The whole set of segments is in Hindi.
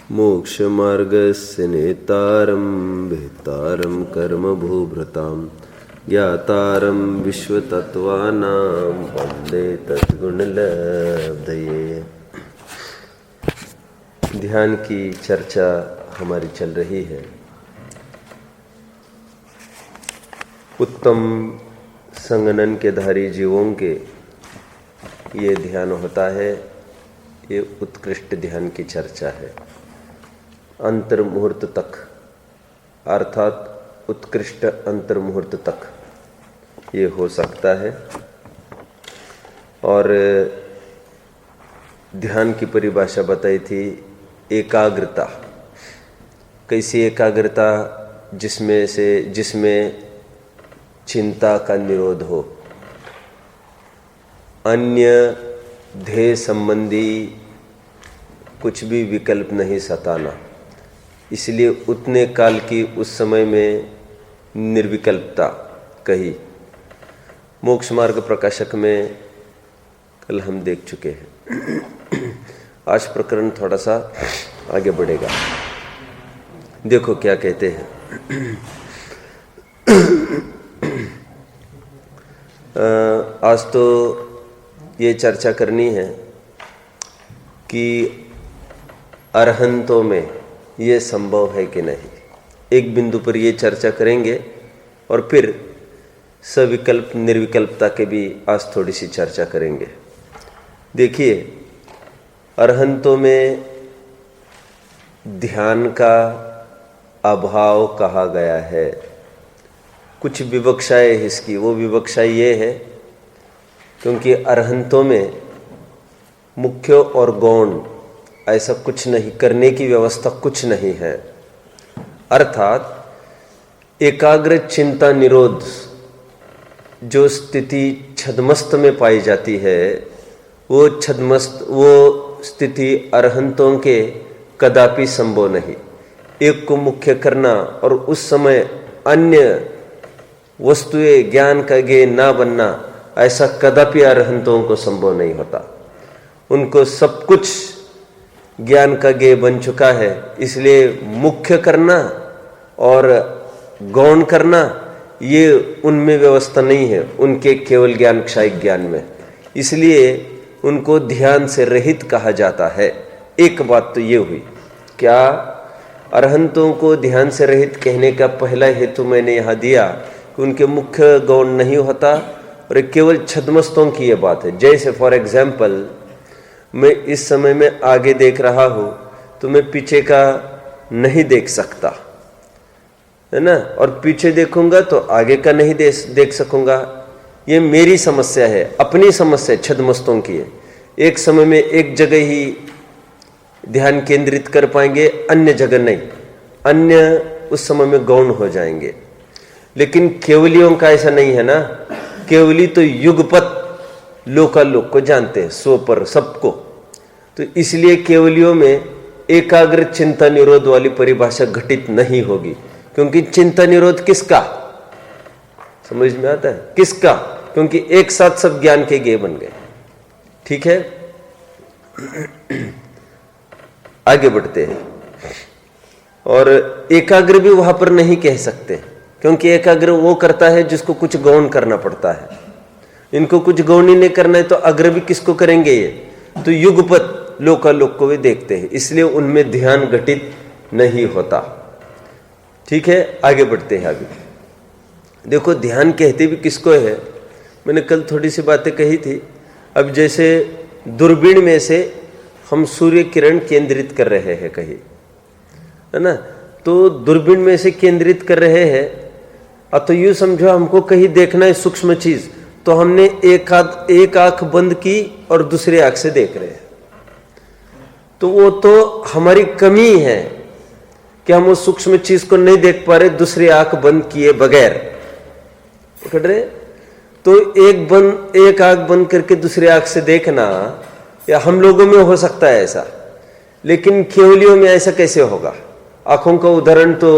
मोक्षमार्गस्य नेतारं भेतारं कर्मभूभृतां ज्ञातारं विश्वतत्त्वानां वन्दे तद्गुणलब्धये। ध्यान की चर्चा हमारी चल रही है। उत्तम संगनन के धारी जीवों के ये ध्यान होता है। ये उत्कृष्ट ध्यान की चर्चा है। अंतर्मुहूर्त तक अर्थात उत्कृष्ट अंतर्मुहूर्त तक ये हो सकता है। और ध्यान की परिभाषा बताई थी एकाग्रता। कैसी एकाग्रता? जिसमें चिंता का निरोध हो, अन्य ध्येय संबंधी कुछ भी विकल्प नहीं सताना। इसलिए उतने काल की उस समय में निर्विकल्पता कही। मोक्ष मार्ग प्रकाशक में कल हम देख चुके हैं। आज प्रकरण थोड़ा सा आगे बढ़ेगा। देखो क्या कहते हैं। आज तो ये चर्चा करनी है कि अरहंतों में ये संभव है कि नहीं। एक बिंदु पर ये चर्चा करेंगे और फिर सविकल्प निर्विकल्पता के भी आज थोड़ी सी चर्चा करेंगे। देखिए, अरहंतों में ध्यान का अभाव कहा गया है। कुछ विवक्षाएं इसकी। वो विवक्षा ये है क्योंकि अरहंतों में मुख्य और गौण ऐसा कुछ नहीं, करने की व्यवस्था कुछ नहीं है। अर्थात एकाग्र चिंता निरोध जो स्थिति छद्मस्त में पाई जाती है, वो स्थिति अरहंतों के कदापि संभव नहीं। एक को मुख्य करना और उस समय अन्य वस्तुएं ज्ञान का ज्ञेय ना बनना, ऐसा कदापि अरहंतों को संभव नहीं होता। उनको सब कुछ ज्ञान का ज्ञेय बन चुका है। इसलिए मुख्य करना और गौण करना ये उनमें व्यवस्था नहीं है, उनके केवल ज्ञान क्षयिक ज्ञान में। इसलिए उनको ध्यान से रहित कहा जाता है। एक बात तो ये हुई। क्या अरहंतों को ध्यान से रहित कहने का पहला हेतु मैंने यहाँ दिया कि उनके मुख्य गौण नहीं होता और केवल छद्मस्तों की ये बात है। जैसे फॉर एग्जाम्पल, मैं इस समय में आगे देख रहा हूँ तो मैं पीछे का नहीं देख सकता, है ना, और पीछे देखूंगा तो आगे का नहीं देख सकूंगा। ये मेरी समस्या है, अपनी समस्या छद्मस्तों की है। एक समय में एक जगह ही ध्यान केंद्रित कर पाएंगे, अन्य जगह नहीं। अन्य उस समय में गौण हो जाएंगे। लेकिन केवलियों का ऐसा नहीं है ना। केवली तो युगपत लोकालोक को जानते हैं, सो पर सबको। तो इसलिए केवलियों में एकाग्र चिंता निरोध वाली परिभाषा घटित नहीं होगी। क्योंकि चिंता निरोध किसका समझ में आता है? किसका? क्योंकि एक साथ सब ज्ञान के ज्ञेय बन गए। ठीक है, आगे बढ़ते हैं। और एकाग्र भी वहां पर नहीं कह सकते, क्योंकि एकाग्र वो करता है जिसको कुछ गौण करना पड़ता है। इनको कुछ गौण ही नहीं करना है तो अग्र भी किसको करेंगे? ये तो युगपत लोकालोक को भी देखते हैं, इसलिए उनमें ध्यान घटित नहीं होता। ठीक है, आगे बढ़ते हैं। आगे देखो, ध्यान कहते भी किसको है? मैंने कल थोड़ी सी बातें कही थी। अब जैसे दूरबीन में से हम सूर्य किरण केंद्रित कर रहे हैं कहीं, है ना, तो दूरबीन में से केंद्रित कर रहे हैं। अब तो यूं समझो हमको कहीं देखना है सूक्ष्म चीज, तो हमने एक आंख बंद की और दूसरी आंख से देख रहे हैं। तो वो तो हमारी कमी है कि हम उस सूक्ष्म चीज को नहीं देख पा रहे दूसरी आंख बंद किए बगैर। पकड़ रहे? तो एक आंख बंद करके दूसरी आंख से देखना, या हम लोगों में हो सकता है ऐसा, लेकिन केवलियों में ऐसा कैसे होगा? आंखों का उदाहरण तो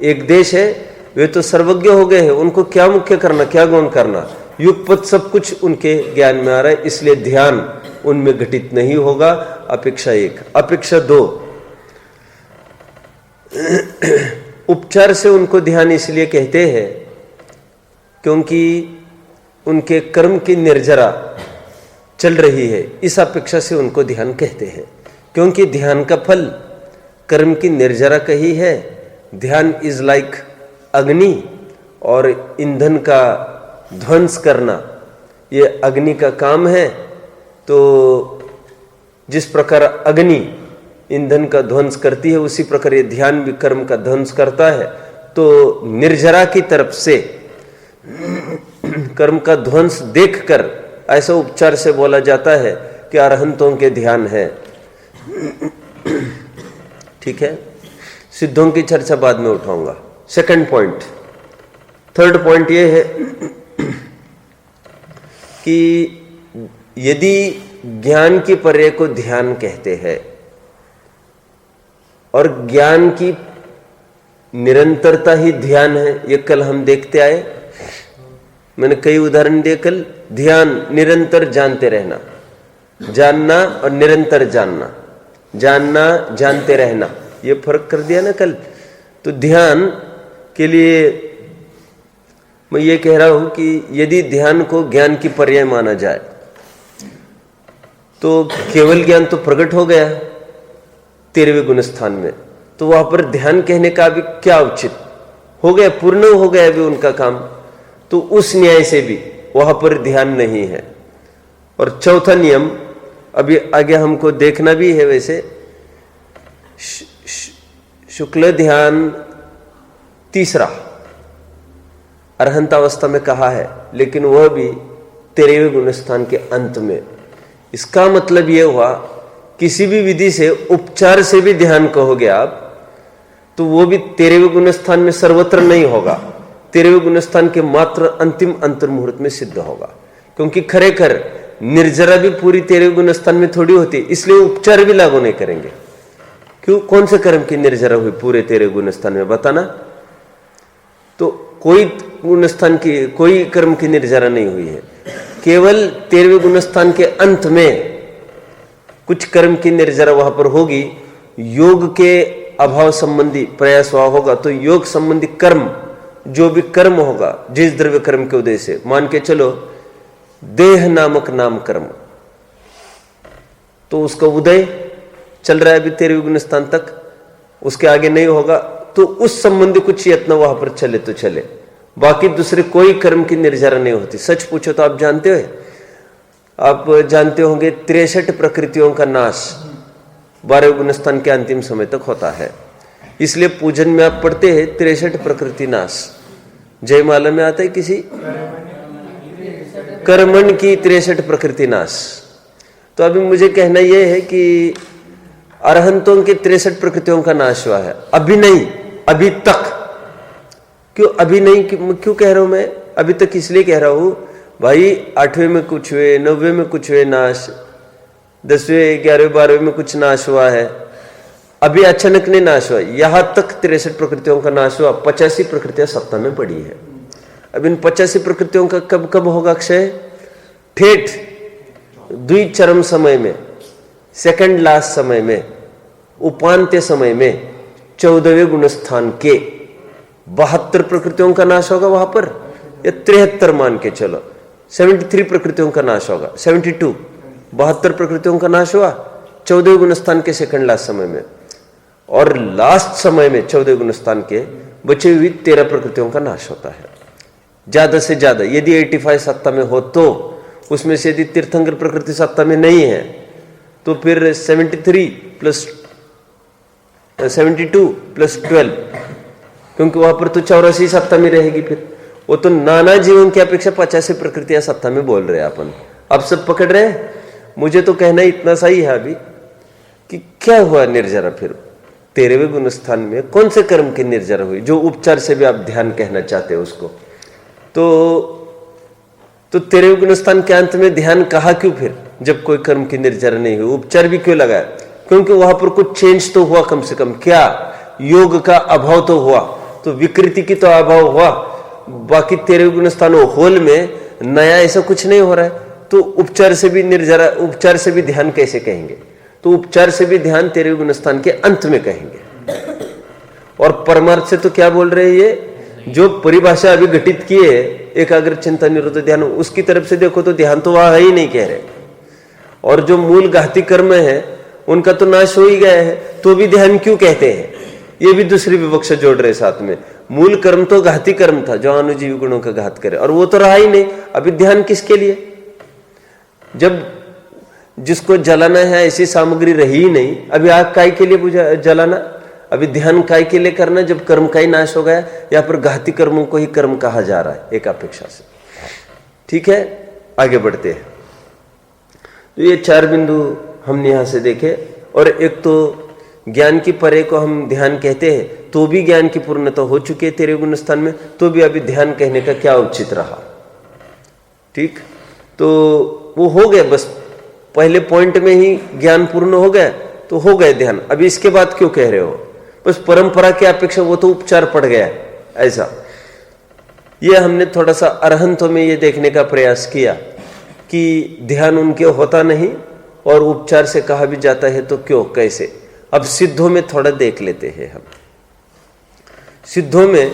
एक देश है, वे तो सर्वज्ञ हो गए हैं। उनको क्या मुख्य करना, क्या गौण करना? युगपत सब कुछ उनके ज्ञान में आ रहा है, इसलिए ध्यान उनमें घटित नहीं होगा। अपेक्षा एक। अपेक्षा दो, उपचार से उनको ध्यान इसलिए कहते हैं क्योंकि उनके कर्म की निर्जरा चल रही है, इस अपेक्षा से उनको ध्यान कहते हैं। क्योंकि ध्यान का फल कर्म की निर्जरा का ही है। ध्यान इज लाइक अग्नि, और ईंधन का ध्वंस करना ये अग्नि का काम है। तो जिस प्रकार अग्नि ईंधन का ध्वंस करती है, उसी प्रकार ये ध्यान भी कर्म का ध्वंस करता है। तो निर्जरा की तरफ से कर्म का ध्वंस देखकर ऐसा उपचार से बोला जाता है कि अरहंतों के ध्यान है। ठीक है, सिद्धों की चर्चा बाद में उठाऊंगा। सेकंड पॉइंट, थर्ड पॉइंट ये है कि यदि ज्ञान की पर्याय को ध्यान कहते हैं और ज्ञान की निरंतरता ही ध्यान है, ये कल हम देखते आए। मैंने कई उदाहरण दिए कल। ध्यान निरंतर जानते रहना, जानना और निरंतर जानना, जानना जानते रहना, ये फर्क कर दिया ना कल। तो ध्यान के लिए मैं ये कह रहा हूं कि यदि ध्यान को ज्ञान की पर्याय माना जाए तो केवल ज्ञान तो प्रकट हो गया 13वें गुण स्थान में, तो वहां पर ध्यान कहने का भी क्या उचित हो गया, पूर्ण हो गया अभी उनका काम। तो उस न्याय से भी वहां पर ध्यान नहीं है। और चौथा नियम अभी आगे हमको देखना भी है। वैसे शुक्ल ध्यान तीसरा अरहंतावस्था में कहा है, लेकिन वह भी 13वें गुण स्थान के अंत में। इसका मतलब यह हुआ किसी भी विधि से उपचार से भी ध्यान कहोगे आप, तो वो भी 13वें गुण स्थान में सर्वत्र नहीं होगा, 13वें गुण स्थान के मात्र अंतिम अंतर्मुहूर्त में सिद्ध होगा। क्योंकि खरेखर निर्जरा भी पूरी 13वें गुण स्थान में थोड़ी होती, इसलिए उपचार भी लागू नहीं करेंगे। क्यों? कौन से कर्म की निर्जरा हुई पूरे 13वें गुण स्थान में, बताना। तो कोई गुण स्थान की, कोई कर्म की निर्जरा नहीं हुई है। केवल 13वें गुण स्थान के अंत में कुछ कर्म की निर्जरा वहां पर होगी। योग के अभाव संबंधी प्रयास हुआ होगा, तो योग संबंधी कर्म, जो भी कर्म होगा जिस द्रव्य कर्म के उदय से, मान के चलो देह नामक नाम कर्म, तो उसका उदय चल रहा है अभी 13वें गुण स्थान तक, उसके आगे नहीं होगा, तो उस संबंधी कुछ यत्न वहां पर चले तो चले। बाकी दूसरे कोई कर्म की निर्जरा नहीं होती। सच पूछो तो आप जानते हो, आप जानते होंगे 63 प्रकृतियों का नाश 12वें गुण स्थान के अंतिम समय तक होता है। इसलिए पूजन में आप पढ़ते हैं 63 प्रकृति नाश। जयमाला में आता है किसी कर्मण की 63 प्रकृति नाश। तो अभी मुझे कहना यह है कि अरहंतों के 63 प्रकृतियों का नाश हुआ है, अभी नहीं, अभी तक। क्यों अभी नहीं, क्यों कह रहा हूं मैं अभी तक? इसलिए कह रहा हूं भाई 8वें में कुछ हुए, 9वें में कुछ हुए नाश, 10वें 11वें 12वें में कुछ नाश हुआ है, अभी अचानक नहीं नाश हुआ। यहां तक 63 प्रकृतियों का नाश हुआ। 85 प्रकृतियां सत्ता में पड़ी है। अब इन 85 प्रकृतियों का कब कब होगा क्षय? ठेठ द्विचरम समय में, सेकंड लास्ट समय में, उपांत्य समय में 14वें गुण स्थान के 72 प्रकृतियों का नाश होगा वहां पर, या 73 मान के चलो, 73 प्रकृतियों का नाश होगा, 72, 72 प्रकृतियों का नाश हुआ 14वें गुण स्थान के सेकंड लास्ट समय में। और लास्ट समय में 14वें गुण स्थान के बचे हुई 13 प्रकृतियों का नाश होता है। ज्यादा से ज्यादा यदि 85 सत्ता में हो, तो उसमें से यदि तीर्थंकर प्रकृति सत्ता में नहीं है, तो फिर 73 प्लस 72 प्लस 12, क्योंकि वहां पर तो 84 सत्ता में रहेगी। फिर वो तो नाना जीवन की अपेक्षा 85 प्रकृतियां सत्ता में बोल रहे हैं अपन। अब सब पकड़ रहे हैं। मुझे तो कहना इतना सही है अभी कि क्या हुआ निर्जरा फिर 13वें गुण स्थान में, कौन से कर्म की निर्जरा हुई, जो उपचार से भी आप ध्यान कहना चाहते हो उसको। तो 13वें गुण स्थान के अंत में ध्यान कहा क्यों फिर, जब कोई कर्म की निर्जरा नहीं हुई? उपचार भी क्यों लगाया? क्योंकि वहां पर कुछ चेंज तो हुआ कम से कम। क्या? योग का अभाव तो हुआ, तो विकृति की तो अभाव हुआ। बाकी 13वें गुण स्थान होल में नया ऐसा कुछ नहीं हो रहा है, तो उपचार से भी निर्जरा, उपचार से भी ध्यान कैसे कहेंगे? तो उपचार से भी ध्यान 13वें गुण स्थान के अंत में कहेंगे। और परमार्थ से तो क्या बोल रहे हैं ये जो परिभाषा अभी घटित की है एकाग्र चिंतन निरोध ध्यान, उसकी तरफ से देखो तो ध्यान तो वहां है ही नहीं कह रहे। और जो मूल घाती कर्म है उनका तो नाश हो ही गया है, तो भी ध्यान क्यों कहते हैं? ये भी दूसरी विवक्षा जोड़ रहे साथ में। मूल कर्म तो घाती कर्म था जो अनुजीवी गुणों का घात करे, और वो तो रहा ही नहीं। अभी ध्यान किसके लिए? जब जिसको जलाना है ऐसी सामग्री रही ही नहीं, अभी आग काय के लिए बुझा जलाना? अभी ध्यान काय के लिए करना जब कर्म का ही नाश हो गया, या फिर घाती कर्मों को ही कर्म कहा जा रहा है एक अपेक्षा से। ठीक है, आगे बढ़ते हैं। तो ये 4 बिंदु हमने यहां से देखे। और एक तो ज्ञान की परे को हम ध्यान कहते हैं, तो भी ज्ञान की पूर्णता हो चुकी है तेरे गुण स्थान में, तो भी अभी ध्यान कहने का क्या उचित रहा? ठीक, तो वो हो गए, बस पहले पॉइंट में ही ज्ञान पूर्ण हो गया तो हो गए ध्यान। अभी इसके बाद क्यों कह रहे हो? बस परंपरा की अपेक्षा वो तो उपचार पड़ गया ऐसा। ये हमने थोड़ा सा अरहंतों में ये देखने का प्रयास किया कि ध्यान उनके होता नहीं और उपचार से कहा भी जाता है, तो क्यों, कैसे? अब सिद्धों में थोड़ा देख लेते हैं हम। सिद्धों में,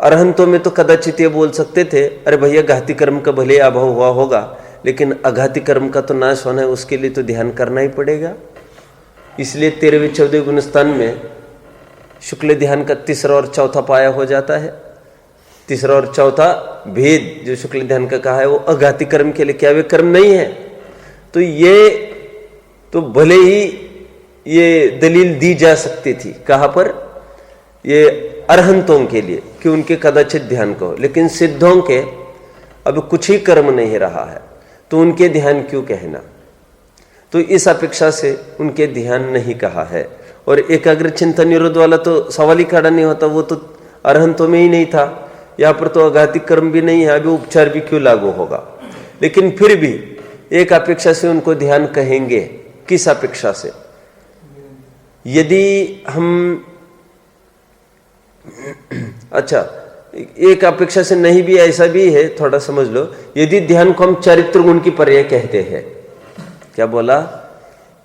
अरहंतों में तो कदाचित ये बोल सकते थे, अरे भैया घाती कर्म का भले अभाव हुआ होगा, लेकिन अघाती कर्म का तो नाश होना है, उसके लिए तो ध्यान करना ही पड़ेगा। इसलिए 13वें 14वें गुणस्थान में शुक्ल ध्यान का तीसरा और चौथा पाया हो जाता है। तीसरा और चौथा भेद जो शुक्ल ध्यान का कहा है वो अघाती कर्म के लिए, क्या वे कर्म नहीं है? तो ये तो भले ही ये दलील दी जा सकती थी, कहां पर? ये अरहंतों के लिए कि उनके कदाचित ध्यान को, लेकिन सिद्धों के अब कुछ ही कर्म नहीं रहा है तो उनके ध्यान क्यों कहना? तो इस अपेक्षा से उनके ध्यान नहीं कहा है। और एकाग्र चिंतन निरोध वाला तो सवाल ही खड़ा नहीं होता, वो तो अरहंतों में ही नहीं था। यहाँ पर तो अघाती कर्म भी नहीं है, अभी उपचार भी क्यों लागू होगा? लेकिन फिर भी एक अपेक्षा से उनको ध्यान कहेंगे। किस अपेक्षा से? यदि हम अच्छा, एक अपेक्षा से नहीं भी, ऐसा भी है, थोड़ा समझ लो। यदि ध्यान को हम चरित्र गुण की पर्याय कहते हैं, क्या बोला?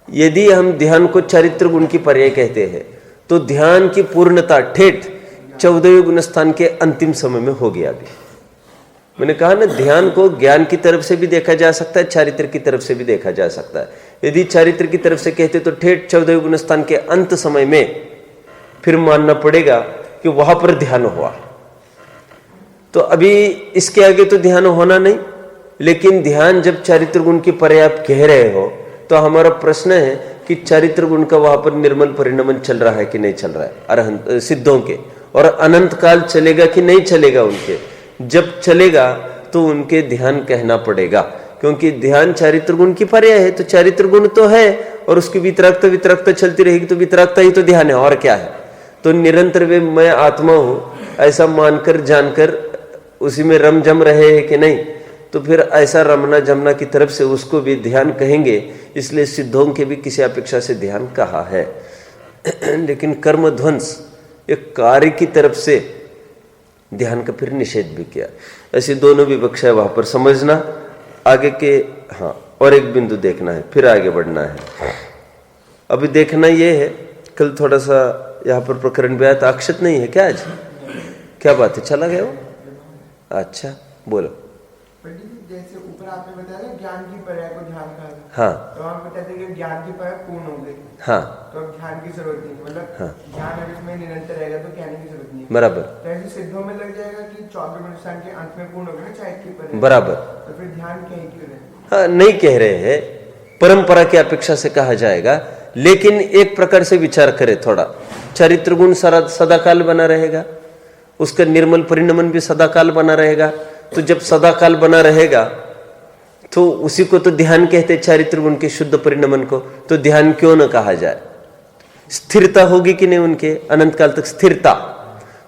यदि हम ध्यान को चरित्र गुण की पर्याय कहते हैं तो ध्यान की पूर्णता ठेठ 14वें गुण स्थान के अंतिम समय में होगी। अभी मैंने कहा ना, ध्यान को ज्ञान की तरफ से भी देखा जा सकता है, चारित्र की तरफ से भी देखा जा सकता है। यदि चारित्र की तरफ से कहते तो ठेठ 14वें गुण स्थान के अंत समय में फिर मानना पड़ेगा कि वहां पर ध्यान हुआ। तो अभी इसके आगे तो ध्यान होना नहीं, लेकिन ध्यान जब चारित्र गुण की पर्याय आप कह रहे हो तो हमारा प्रश्न है कि चारित्र गुण का वहां पर निर्मल परिणमन चल रहा है कि नहीं चल रहा है अरहंत सिद्धों के, और अनंत काल चलेगा कि नहीं चलेगा उनके? जब चलेगा तो उनके ध्यान कहना पड़ेगा, क्योंकि ध्यान चारित्र गुण की पर्याय है। तो चारित्र गुण तो है और उसकी वितरागता चलती रहेगी, तो वितरागता ही तो ध्यान है, और क्या है? तो निरंतर वे मैं आत्मा हूं ऐसा मानकर जानकर उसी में रम जम रहे हैं कि नहीं, तो फिर ऐसा रमना जमना की तरफ से उसको भी ध्यान कहेंगे। इसलिए सिद्धों के भी किसी अपेक्षा से ध्यान कहा है। लेकिन कर्म ध्वंस एक कार्य की तरफ से ध्यान का फिर निषेध भी किया। ऐसी दोनों विवक्षा है वहां पर समझना। आगे के हाँ, और एक बिंदु देखना है, फिर आगे बढ़ना है। अभी देखना ये है, कल थोड़ा सा यहाँ पर प्रकरण भी आया था। अक्षत नहीं है क्या आज? क्या बात है, चला गया वो? अच्छा बोलो। जैसे ऊपर आपने बताया ना ज्ञान की पर्याय को ध्यान कहा, हाँ, तो हम बताते हैं कि ज्ञान की पर्याय पूर्ण हो गई, हाँ, तो अब ध्यान की जरूरत नहीं, मतलब हाँ, ध्यान अगर इसमें निरंतर रहेगा तो कहने की जरूरत नहीं। बराबर। तो ऐसे सिद्धों में लग जाएगा कि 14वें गुण स्थान के अंत में पूर्ण हो गया ना चाहे की पर्याय, बराबर। तो फिर ध्यान कहीं क्यों रहे? हाँ, नहीं कह रहे हैं, परंपरा की अपेक्षा से कहा जाएगा। लेकिन एक प्रकार से विचार करें थोड़ा, चरित्र गुण सदाकाल बना रहेगा, उसका निर्मल परिणमन भी सदाकाल बना रहेगा। तो जब सदाकाल बना रहेगा तो उसी को तो ध्यान कहते, चारित्र गुण के शुद्ध परिणमन को, तो ध्यान क्यों न कहा जाए? स्थिरता होगी कि नहीं उनके अनंत काल तक स्थिरता,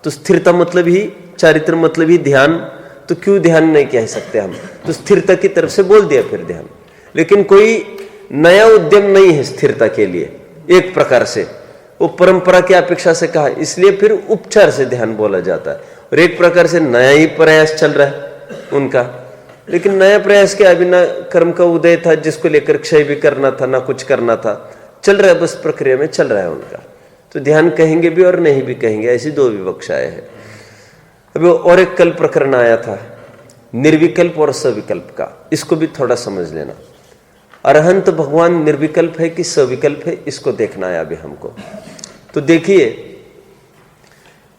तो स्थिरता मतलब ही चारित्र मतलब ही ध्यान, तो क्यों ध्यान नहीं कह सकते हम? तो स्थिरता की तरफ से बोल दिया फिर ध्यान। लेकिन कोई नया उद्यम नहीं है स्थिरता के लिए, एक प्रकार से वो परंपरा की अपेक्षा से कहा, इसलिए फिर उपचार से ध्यान बोला जाता है। और एक प्रकार से नया ही प्रयास चल रहा है उनका, लेकिन नया प्रयास के अभी ना कर्म का उदय था जिसको लेकर क्षय भी करना था, ना कुछ करना था, चल रहा है, बस प्रक्रिया में चल रहा है उनका। तो ध्यान कहेंगे भी और नहीं भी कहेंगे, ऐसी दो विवक्षाएं हैं। अभी और एक कल प्रकरण आया था निर्विकल्प और सविकल्प का, इसको भी थोड़ा समझ लेना। अरहंत भगवान निर्विकल्प है कि सविकल्प है, इसको देखना है अभी हमको। तो देखिए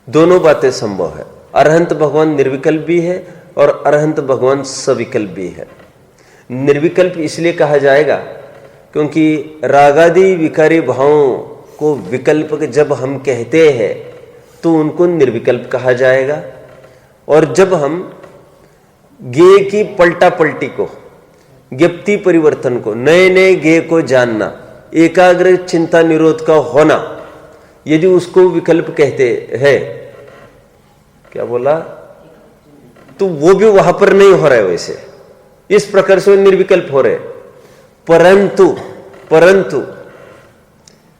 दोनों बातें संभव है। अरहंत भगवान निर्विकल्प भी है और अरहंत भगवान सविकल्प भी है। निर्विकल्प इसलिए कहा जाएगा क्योंकि रागादि विकारी भावों को विकल्प जब हम कहते हैं तो उनको निर्विकल्प कहा जाएगा, और जब हम ज्ञेय की पलटा पलटी को, ज्ञप्ति परिवर्तन को, नए नए ज्ञेय को जानना, एकाग्र चिंता निरोध का होना, यदि उसको विकल्प कहते हैं, क्या बोला, तो वो भी वहां पर नहीं हो रहा है वैसे, इस प्रकार से वो निर्विकल्प हो रहे। परंतु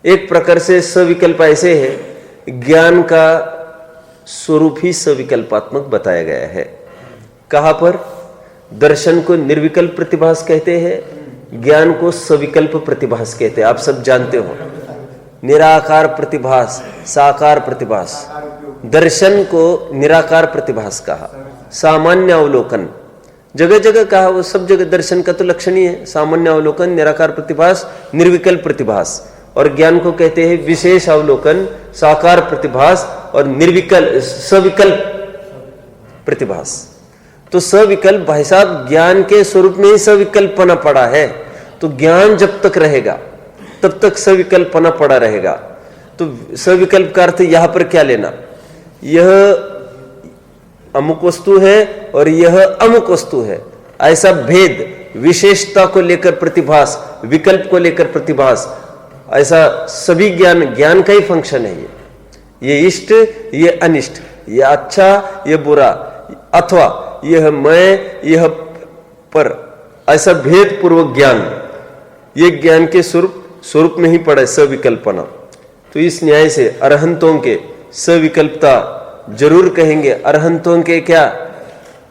एक प्रकार से सविकल्प ऐसे है, ज्ञान का स्वरूप ही सविकल्पात्मक बताया गया है। कहां पर? दर्शन को निर्विकल्प प्रतिभास कहते हैं, ज्ञान को सविकल्प प्रतिभास कहते हैं। आप सब जानते हो, निराकार प्रतिभास, साकार प्रतिभास। दर्शन को निराकार प्रतिभास कहा, सामान्य अवलोकन जगह जगह कहा, वो सब जगह दर्शन का तो लक्षण ही है, सामान्य अवलोकन, निराकार प्रतिभास, निर्विकल्प प्रतिभास। और ज्ञान को कहते हैं विशेष अवलोकन, साकार प्रतिभास और निर्विकल्प सविकल्प प्रतिभास। तो सविकल्प भाई साहब ज्ञान के स्वरूप में ही सविकल्पना पड़ा है, तो ज्ञान जब तक रहेगा तब तक सविकल्पना पड़ा रहेगा। तो सविकल्प का अर्थ यहां पर क्या लेना, यह अमुक वस्तु है और यह अमुक वस्तु है, ऐसा भेद, विशेषता को लेकर प्रतिभास, विकल्प को लेकर प्रतिभास, ऐसा सभी ज्ञान का ही फंक्शन है। ये इष्ट, ये अनिष्ट, ये अच्छा, ये बुरा, अथवा यह मैं, यह पर, ऐसा भेद पूर्वक ज्ञान, ये ज्ञान के स्वरूप में ही पड़ा है सविकल्पना। तो इस न्याय से अरहंतों के सविकल्पता जरूर कहेंगे। अरहंतों के क्या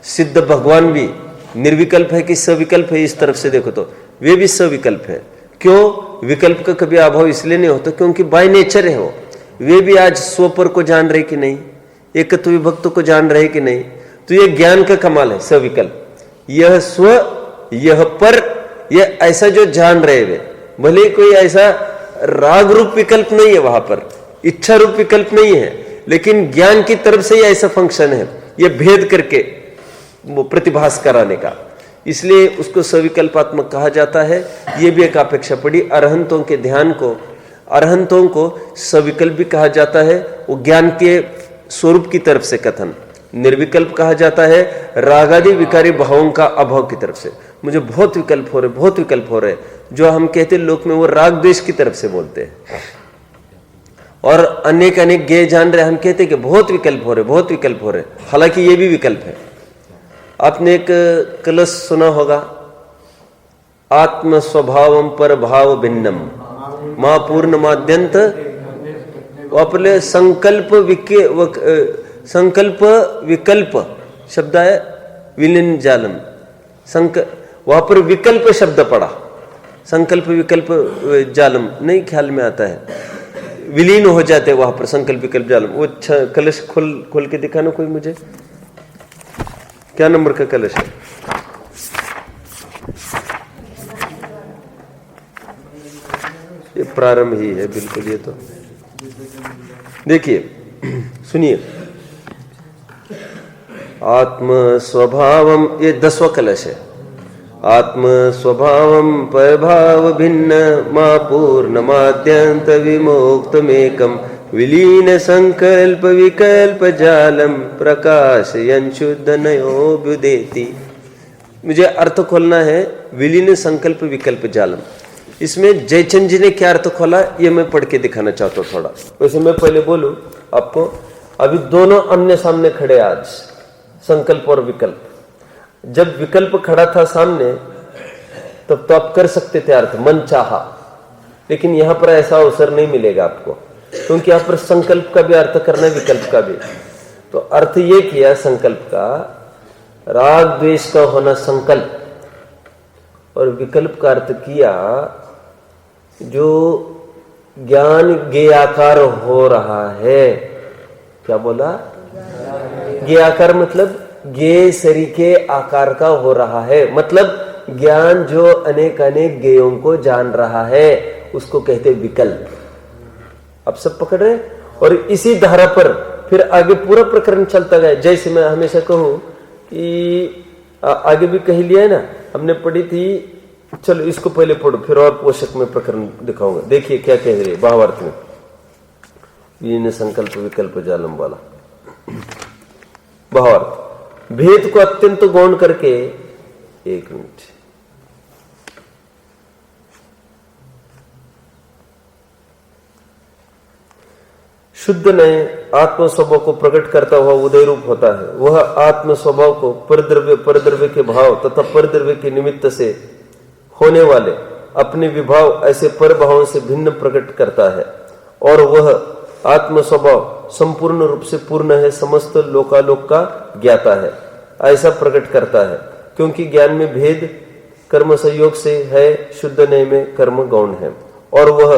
सिद्ध भगवान भी निर्विकल्प है कि सविकल्प है, इस तरफ से देखो तो वे भी सविकल्प है। क्यों? विकल्प का कभी अभाव इसलिए नहीं होता क्योंकि बाय नेचर है वो। वे भी आज स्वपर को जान रहे कि नहीं, एकत्व विभक्त को जान रहे कि नहीं। तो ये ज्ञान का कमाल है सविकल्प। यह स्व, यह पर, यह ऐसा जो जान रहे वे, भले कोई ऐसा राग रूप विकल्प नहीं है वहां पर, इच्छा रूप विकल्प नहीं है, लेकिन ज्ञान की तरफ से ही ऐसा फंक्शन है, यह भेद करके वो प्रतिभास कराने का, इसलिए उसको सविकल्पात्मक कहा जाता है। यह भी एक अपेक्षा पड़ी। अरहंतों के ध्यान को, अरहंतों को सविकल्प भी कहा जाता है, वो ज्ञान के स्वरूप की तरफ से कथन। निर्विकल्प कहा जाता है रागादि विकारी भावों का अभाव की तरफ से। मुझे बहुत विकल्प हो रहे, बहुत विकल्प हो रहे, जो हम कहते लोक में वो राग द्वेष की तरफ से बोलते हैं। और अनेक अनेक ज्ञेय जान रहे, हम कहते कि बहुत विकल्प हो रहे, बहुत विकल्प हो रहे, हालांकि ये भी विकल्प है। आपने एक कलश सुना होगा, आत्म स्वभावम पर भाव भिन्नम मां पूर्ण माद्यंत, आपले संकल्प विकल्प शब्द है विलीन जालम, वहां पर विकल्प शब्द पड़ा, संकल्प विकल्प जालम नहीं ख्याल में आता है, विलीन हो जाते वहां पर संकल्प विकल्प जालम। वो कलश खोल के दिखाना कोई मुझे, क्या नंबर का कलश है? ये प्रारंभ ही है बिल्कुल। ये तो देखिए, सुनिए, आत्म स्वभावम, ये 10वां कलश है। आत्म स्वभावम परभाव भिन्न मा पूर्णमाद्यंत विमोक्तमेकम विलीन संकल्प विकल्प जालम प्रकाशयन् शुद्ध नयोभ्युदेति। मुझे अर्थ खोलना है, विलीन संकल्प विकल्प जालम। इसमें जयचंद जी ने क्या अर्थ खोला ये मैं पढ़ के दिखाना चाहता हूं थोड़ा। वैसे मैं पहले बोलूं आपको, अभी दोनों आमने सामने खड़े आज, संकल्प और विकल्प। जब विकल्प खड़ा था सामने तब तो आप कर सकते थे अर्थ मन चाहा, लेकिन यहां पर ऐसा अवसर नहीं मिलेगा आपको, क्योंकि यहां पर संकल्प का भी अर्थ करना है, विकल्प का भी। तो अर्थ ये किया संकल्प का, राग द्वेष का होना संकल्प, और विकल्प का अर्थ किया जो ज्ञान ज्ञेयाकार हो रहा है। क्या बोला? ज्ञेयाकार मतलब ज्ञेय सरीखे आकार का हो रहा है, मतलब ज्ञान जो अनेक अनेक ज्ञेयों को जान रहा है उसको कहते विकल्प। अब सब पकड़ रहे? और इसी धारा पर फिर आगे पूरा प्रकरण चलता गया। जैसे मैं हमेशा कहूं कि आगे भी कही लिया है ना, हमने पढ़ी थी। चलो इसको पहले पढ़ो, फिर और पोषक में प्रकरण दिखाऊंगा। देखिए क्या कह रहे भावार्थ में, विलीन संकल्प विकल्प जालम वाला भावार्थ। भेद को अत्यंत गौण करके, एक मिनट, शुद्ध नए आत्म स्वभाव को प्रकट करता हुआ उदय रूप होता है। वह आत्म स्वभाव को परद्रव्य के भाव तथा परद्रव्य के निमित्त से होने वाले अपने विभाव ऐसे पर भावों से भिन्न प्रकट करता है। और वह आत्म स्वभाव संपूर्ण रूप से पूर्ण है, समस्त लोकालोक का ज्ञाता है, ऐसा प्रकट करता है। क्योंकि ज्ञान में भेद कर्म संयोग से है, शुद्ध नए में कर्म गौण है। और वह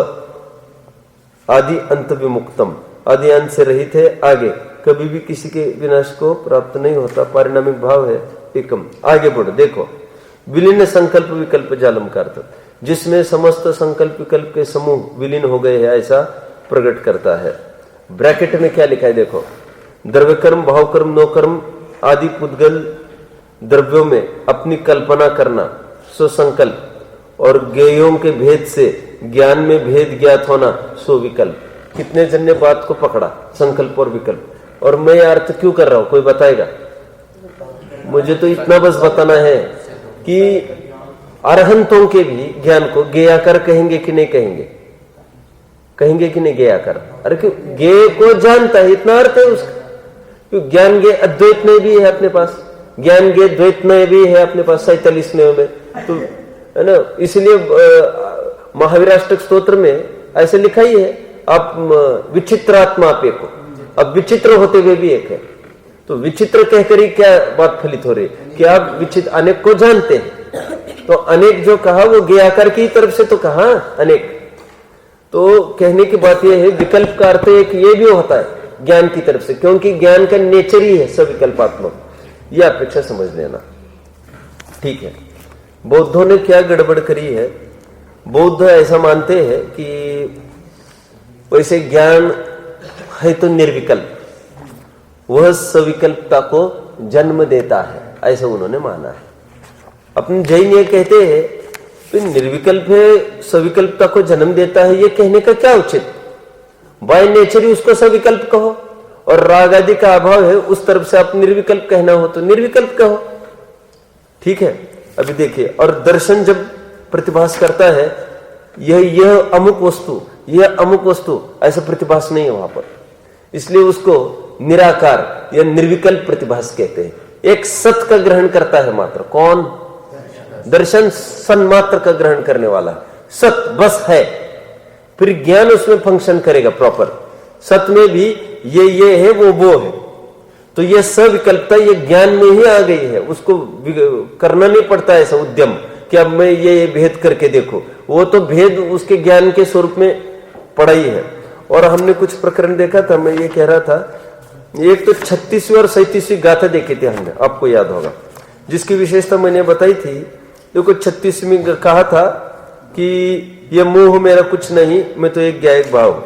आदि अंत विमुक्तम, आदि अंत से रहित है, आगे कभी भी किसी के विनाश को प्राप्त नहीं होता, पारिणामिक भाव है एकम। आगे बढ़ो, देखो विलीन संकल्प विकल्प जालम का अर्थ, जिसमें समस्त संकल्प विकल्प के समूह विलीन हो गए हैं, ऐसा प्रकट करता है। ब्रैकेट में क्या लिखा है देखो, द्रव्य कर्म भाव कर्म नो कर्म आदि पुद्गल द्रव्यों में अपनी कल्पना करना सो संकल्प, और ज्ञेयों के भेद से ज्ञान में भेद ज्ञात होना सो विकल्प। कितने जन ने बात को पकड़ा, संकल्प और विकल्प। और मैं अर्थ क्यों कर रहा हूं, कोई बताएगा? मुझे तो इतना बस बताना है कि अरहंतों के भी ज्ञान को ज्ञेयाकार कहेंगे कि नहीं कहेंगे? कहेंगे कि नहीं ज्ञेयाकार? अरे क्यों? ज्ञेय को जानता है, इतना अर्थ है उसका। क्यों? ज्ञान ज्ञेय अद्वैत में भी है अपने पास, ज्ञान ज्ञेय द्वैत में भी है अपने पास 47वें में, तो है ना। इसलिए महावीराष्टक स्तोत्र में ऐसे लिखा ही है, आप विचित्रात्मा आप एक हो, अब विचित्र होते हुए भी एक है। तो विचित्र कहकर ही क्या बात फलित हो रही कि आप विचित्र अनेक को जानते हैं। तो अनेक जो कहा वो ज्ञेयाकार की तरफ से तो कहा अनेक। तो कहने की बात यह है विकल्प का अर्थ एक ये भी होता है ज्ञान की तरफ से, क्योंकि ज्ञान का नेचर ही है सविकल्पात्मक। यह अपेक्षा समझ लेना, ठीक है। बौद्धों ने क्या गड़बड़ करी है, बौद्ध ऐसा मानते हैं कि वैसे ज्ञान है तो निर्विकल्प, वह सविकल्पता को जन्म देता है, ऐसा उन्होंने माना है। अपने जैन ये कहते हैं तो निर्विकल्प है, सविकल्पता को जन्म देता है, ये कहने का क्या उचित? बाय नेचर ही उसको सविकल्प कहो, और राग आदि का अभाव है उस तरफ से आप निर्विकल्प कहना हो तो निर्विकल्प कहो, ठीक है। अभी देखिए, और दर्शन जब प्रतिभास करता है यह अमुक वस्तु, यह अमुक वस्तु, ऐसा प्रतिभास नहीं है वहां पर, इसलिए उसको निराकार या निर्विकल्प प्रतिभास कहते हैं। एक सत का ग्रहण करता है मात्र, कौन? दर्शन सन्मात्र का ग्रहण करने वाला, सत बस है, फिर ज्ञान उसमें फंक्शन करेगा प्रॉपर। सत में भी ये है वो है, तो ये सविकल्पता ये ज्ञान में ही आ गई है, उसको करना नहीं पड़ता ऐसा उद्यम कि अब मैं ये भेद करके देखो, वो तो भेद उसके ज्ञान के स्वरूप में पड़ा ही है। और हमने कुछ प्रकरण देखा था, मैं ये कह रहा था, एक तो 36वीं और 37वीं गाथा देखी थी हमने, आपको याद होगा, जिसकी विशेषता मैंने बताई थी। देखो 36वीं कहा था कि ये मोह मेरा कुछ नहीं, मैं तो एक ज्ञायक भाव,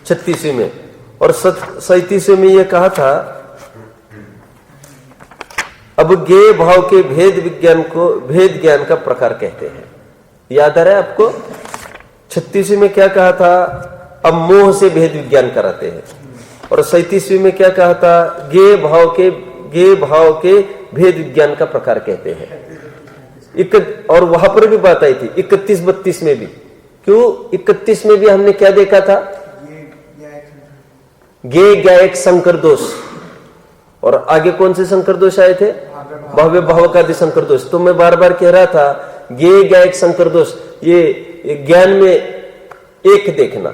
36वीं में। और 37वीं में यह कहा था अब ज्ञेय भाव के भेद विज्ञान को भेद ज्ञान का प्रकार कहते हैं। याद आ रहा है आपको? 36वीं में क्या कहा था? अब मोह से भेद विज्ञान कराते हैं। और 37वीं में क्या कहा था? ज्ञेय भाव के भेद विज्ञान का प्रकार कहते हैं। और वहां पर भी बात आई थी 31-32 में भी। क्यों 31 में भी हमने क्या देखा था? ज्ञेय ज्ञायक संकर दोष। और आगे कौन से संकर दोष आए थे? भव्य भावकादि संकर दोष। तो मैं बार बार कह रहा था ज्ञेय ज्ञायक संकर दोष, ये ज्ञान में एक देखना,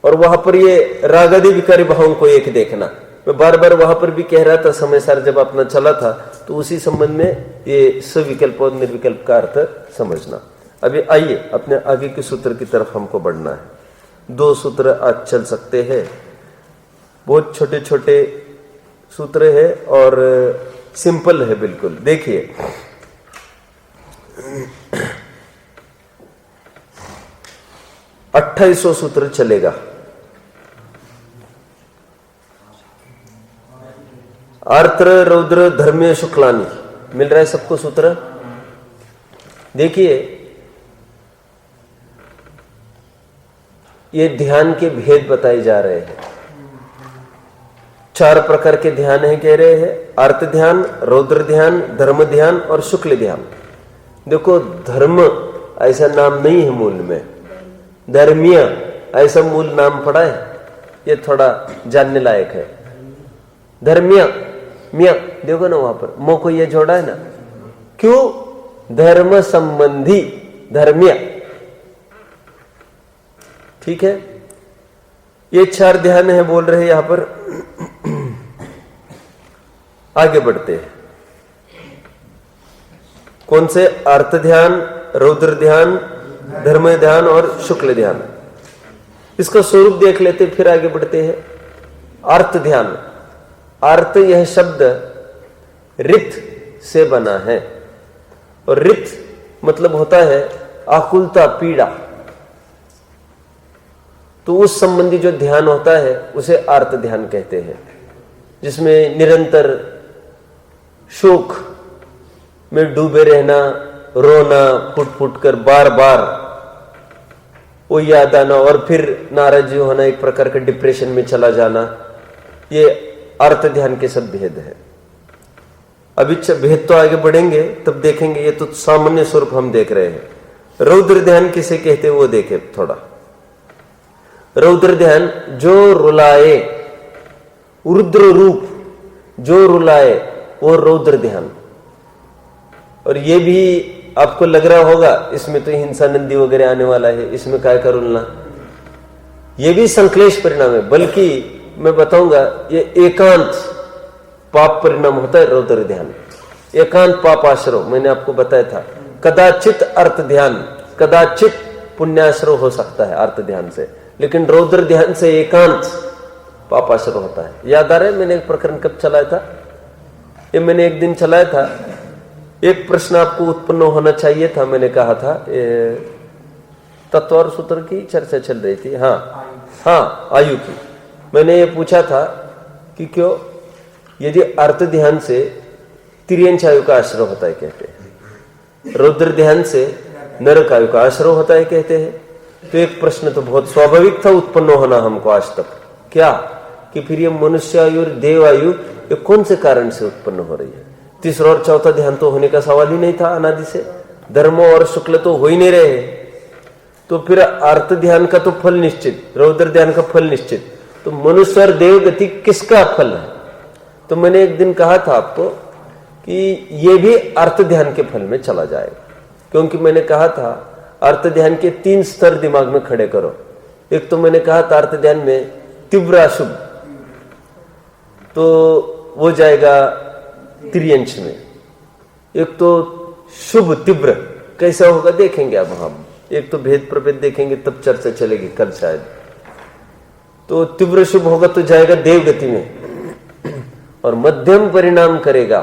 और वहां पर ये रागादि विकारी भावों को एक देखना। मैं बार बार वहां पर भी कह रहा था समय सार जब अपना चला था, तो उसी संबंध में ये सविकल्प और निर्विकल्प का अर्थ समझना। अभी आइए अपने आगे के सूत्र की तरफ हमको बढ़ना है। 2 सूत्र आज चल सकते हैं। बहुत छोटे छोटे सूत्र है और सिंपल है बिल्कुल। देखिए 2800 सूत्र चलेगा। आर्द्र रौद्र धर्म्य शुक्लानी, मिल रहा है सबको सूत्र? देखिए ये ध्यान के भेद बताए जा रहे हैं। 4 प्रकार के ध्यान है कह रहे हैं, आर्त ध्यान, रौद्र ध्यान, धर्म ध्यान और शुक्ल ध्यान। देखो धर्म ऐसा नाम नहीं है मूल में, धर्मीय ऐसा मूल नाम पड़ा है, ये थोड़ा जानने लायक है। धर्मीय मिया देखो ना वहां पर मो को ये जोड़ा है ना, क्यों? धर्म संबंधी धर्मीय, ठीक है। ये 4 ध्यान है बोल रहे हैं यहां पर। आगे बढ़ते हैं। कौन से? अर्थ ध्यान, रौद्र ध्यान, धर्म ध्यान और शुक्ल ध्यान। इसका स्वरूप देख लेते फिर आगे बढ़ते हैं। अर्थ ध्यान, अर्थ यह शब्द रित से बना है और रित मतलब होता है आकुलता, पीड़ा। तो उस संबंधी जो ध्यान होता है उसे आर्त ध्यान कहते हैं, जिसमें निरंतर शोक में डूबे रहना, रोना, फुट फुट कर बार बार वो याद आना और फिर नाराजी होना, एक प्रकार का डिप्रेशन में चला जाना, ये अर्थ ध्यान के सब भेद है। अभी भेद तो आगे बढ़ेंगे तब देखेंगे, ये तो सामान्य स्वरूप हम देख रहे हैं। रौद्र ध्यान किसे कहते हैं वो देखे थोड़ा। रौद्र ध्यान जो रुलाए, रुद्र रूप जो रुलाए वो रौद्र ध्यान। और ये भी आपको लग रहा होगा इसमें तो हिंसा नंदी वगैरह आने वाला है, इसमें काय का रुलना, ये भी संक्लेश परिणाम है। बल्कि मैं बताऊंगा ये एकांत पाप परिणाम होता है रौद्र ध्यान। एकांत पाप आश्रव मैंने आपको बताया था। कदाचित अर्थ ध्यान, कदाचित पुण्याश्रव हो सकता है अर्थ ध्यान से, लेकिन रौद्र ध्यान से एकांत पाप आश्रव होता है। याद आ रहा है मैंने एक प्रकरण कब चलाया था? ये मैंने एक दिन चलाया था। एक प्रश्न आपको उत्पन्न होना चाहिए था। मैंने कहा था तत्व और सूत्र की चर्चा चल रही थी, हाँ आयु की। मैंने ये पूछा था कि क्यों यदि अर्थ ध्यान से तिर्यंच आयु का आश्रय होता है कहते हैं, रौद्र ध्यान से नरक आयु का आश्रय होता है कहते हैं, तो एक प्रश्न तो बहुत स्वाभाविक था उत्पन्न होना हमको आज तक, क्या कि फिर ये मनुष्य आयु और देव आयु ये कौन से कारण से उत्पन्न हो रही है? तीसरा और चौथा ध्यान तो होने का सवाल ही नहीं था अनादि से। धर्म और शुक्ल तो हो ही नहीं रहे, तो फिर अर्थ ध्यान का तो फल निश्चित, रौद्र ध्यान का फल निश्चित, तो मनुष्य और देव गति किसका फल है? तो मैंने एक दिन कहा था आपको कि ये भी अर्थ ध्यान के फल में चला जाएगा, क्योंकि मैंने कहा था अर्थ ध्यान के 3 स्तर दिमाग में खड़े करो। एक तो मैंने कहा था अर्थ ध्यान में तीव्र अशुभ, तो वो जाएगा तिर्यंच में। एक तो शुभ तीव्र कैसा होगा देखेंगे अब हम, एक तो भेद प्रभेद देखेंगे तब चर्चा चलेगी कल शायद। तो तीव्र शुभ होगा तो जाएगा देव गति में, और मध्यम परिणाम करेगा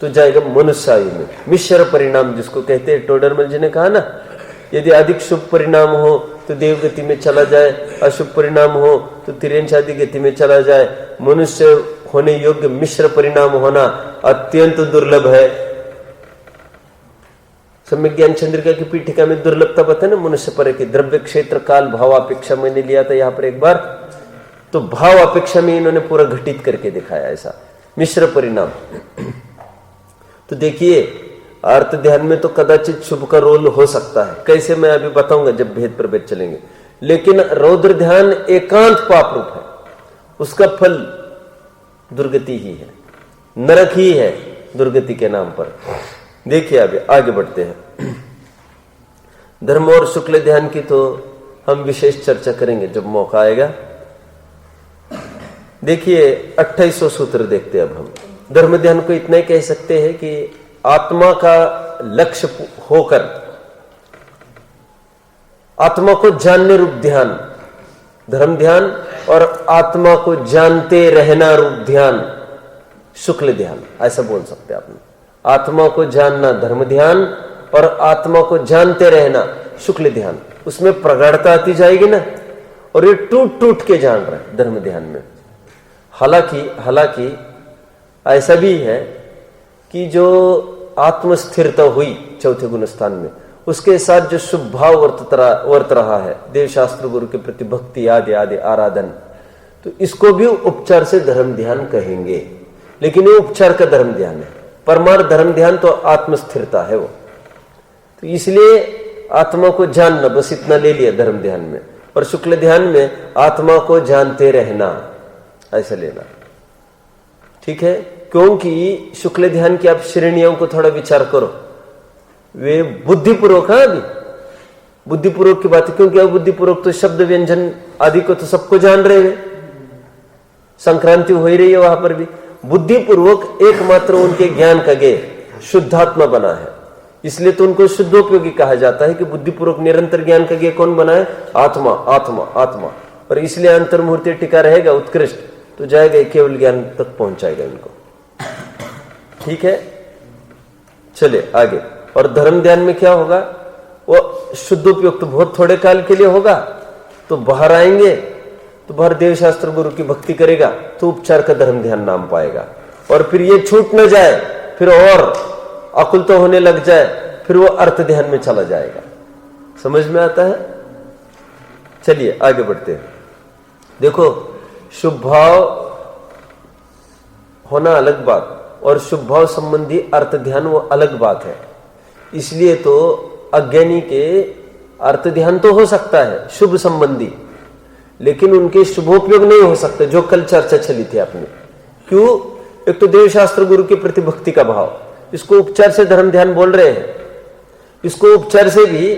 तो जाएगा मनुष्य आयु में। मिश्र परिणाम जिसको कहते हैं, टोडरमल जी ने कहा ना, यदि अधिक शुभ परिणाम हो तो देव गति में चला जाए, अशुभ परिणाम हो तो तिर्यंच आदि गति में चला जाए। मनुष्य होने योग्य मिश्र परिणाम होना अत्यंत दुर्लभ है। सम्यक ज्ञान चंद्रिका की पीठिका में दुर्लभता बताए ना मनुष्य पर की, द्रव्य क्षेत्र काल भाव अपेक्षा मैंने लिया था यहाँ पर एक बार, तो भाव अपेक्षा में इन्होंने पूरा घटित करके दिखाया ऐसा मिश्र परिणाम। तो देखिए अर्थ ध्यान में तो कदाचित शुभ का रोल हो सकता है, कैसे मैं अभी बताऊंगा जब भेद प्रभेद चलेंगे। लेकिन रौद्र ध्यान एकांत पाप रूप है, उसका फल दुर्गति ही है, नरक ही है दुर्गति के नाम पर। देखिए अभी आगे बढ़ते हैं। धर्म और शुक्ल ध्यान की तो हम विशेष चर्चा करेंगे जब मौका आएगा। देखिए 2800 सूत्र देखते हैं अब हम। धर्म ध्यान को इतना ही कह सकते हैं कि आत्मा का लक्ष्य होकर आत्मा को जानने रूप ध्यान, धर्म ध्यान, और आत्मा को जानते रहना रूप ध्यान शुक्ल ध्यान, ऐसा बोल सकते हैं आपने। आत्मा को जानना धर्म ध्यान और आत्मा को जानते रहना शुक्ल ध्यान। उसमें प्रगाढ़ता आती जाएगी ना, और ये टूट टूट के जान रहा है धर्म ध्यान में। हालांकि ऐसा भी है कि जो आत्मस्थिरता हुई चौथे गुण स्थान में, उसके साथ जो शुभ भाव वर्त रहा है, देव शास्त्र गुरु के प्रति भक्ति आदि आदि आराधन, तो इसको भी उपचार से धर्म ध्यान कहेंगे। लेकिन ये उपचार का धर्म ध्यान है। परमार्थ धर्म ध्यान तो आत्मस्थिरता है वो। तो इसलिए आत्मा को जानना, बस इतना ले लिया धर्म ध्यान में। और शुक्ल ध्यान में आत्मा को जानते रहना, ऐसा लेना, ठीक है। क्योंकि शुक्ल ध्यान की आप श्रेणियों को थोड़ा विचार करो। वे बुद्धिपूर्वक, हाँ अभी बुद्धिपूर्वक की बात है, क्योंकि अब बुद्धिपूर्वक तो शब्द व्यंजन आदि को तो सबको जान रहे हैं, संक्रांति हो ही रही है वहां पर भी। बुद्धिपूर्वक एकमात्र उनके ज्ञान का गे शुद्धात्मा बना है, इसलिए तो उनको शुद्धोपयोगी कहा जाता है कि बुद्धिपूर्वक निरंतर ज्ञान का गे कौन बना है? आत्मा आत्मा आत्मा। और इसलिए अंतर्मूर्ति टिका रहेगा उत्कृष्ट, तो जाएगा केवल ज्ञान तक पहुंचाएगा इनको, ठीक है। चले आगे। और धर्म ध्यान में क्या होगा? वो शुद्धोपयोग तो बहुत थोड़े काल के लिए होगा, तो बाहर आएंगे तो बाहर देव शास्त्र गुरु की भक्ति करेगा तो उपचार का धर्म ध्यान नाम पाएगा। और फिर ये छूट न जाए, फिर और अकुल तो होने लग जाए, फिर वो अर्थ ध्यान में चला जाएगा। समझ में आता है? चलिए आगे बढ़ते हैं। देखो, शुभ भाव होना अलग बात, और शुभ भाव संबंधी अर्थ ध्यान वो अलग बात है। इसलिए तो अज्ञानी के अर्थ ध्यान तो हो सकता है शुभ संबंधी, लेकिन उनके शुभोपयोग नहीं हो सकते, जो कल चर्चा चली थी आपने। क्यों? एक तो देव शास्त्र गुरु के प्रति भक्ति का भाव, इसको उपचार से धर्म ध्यान बोल रहे हैं, इसको उपचार से भी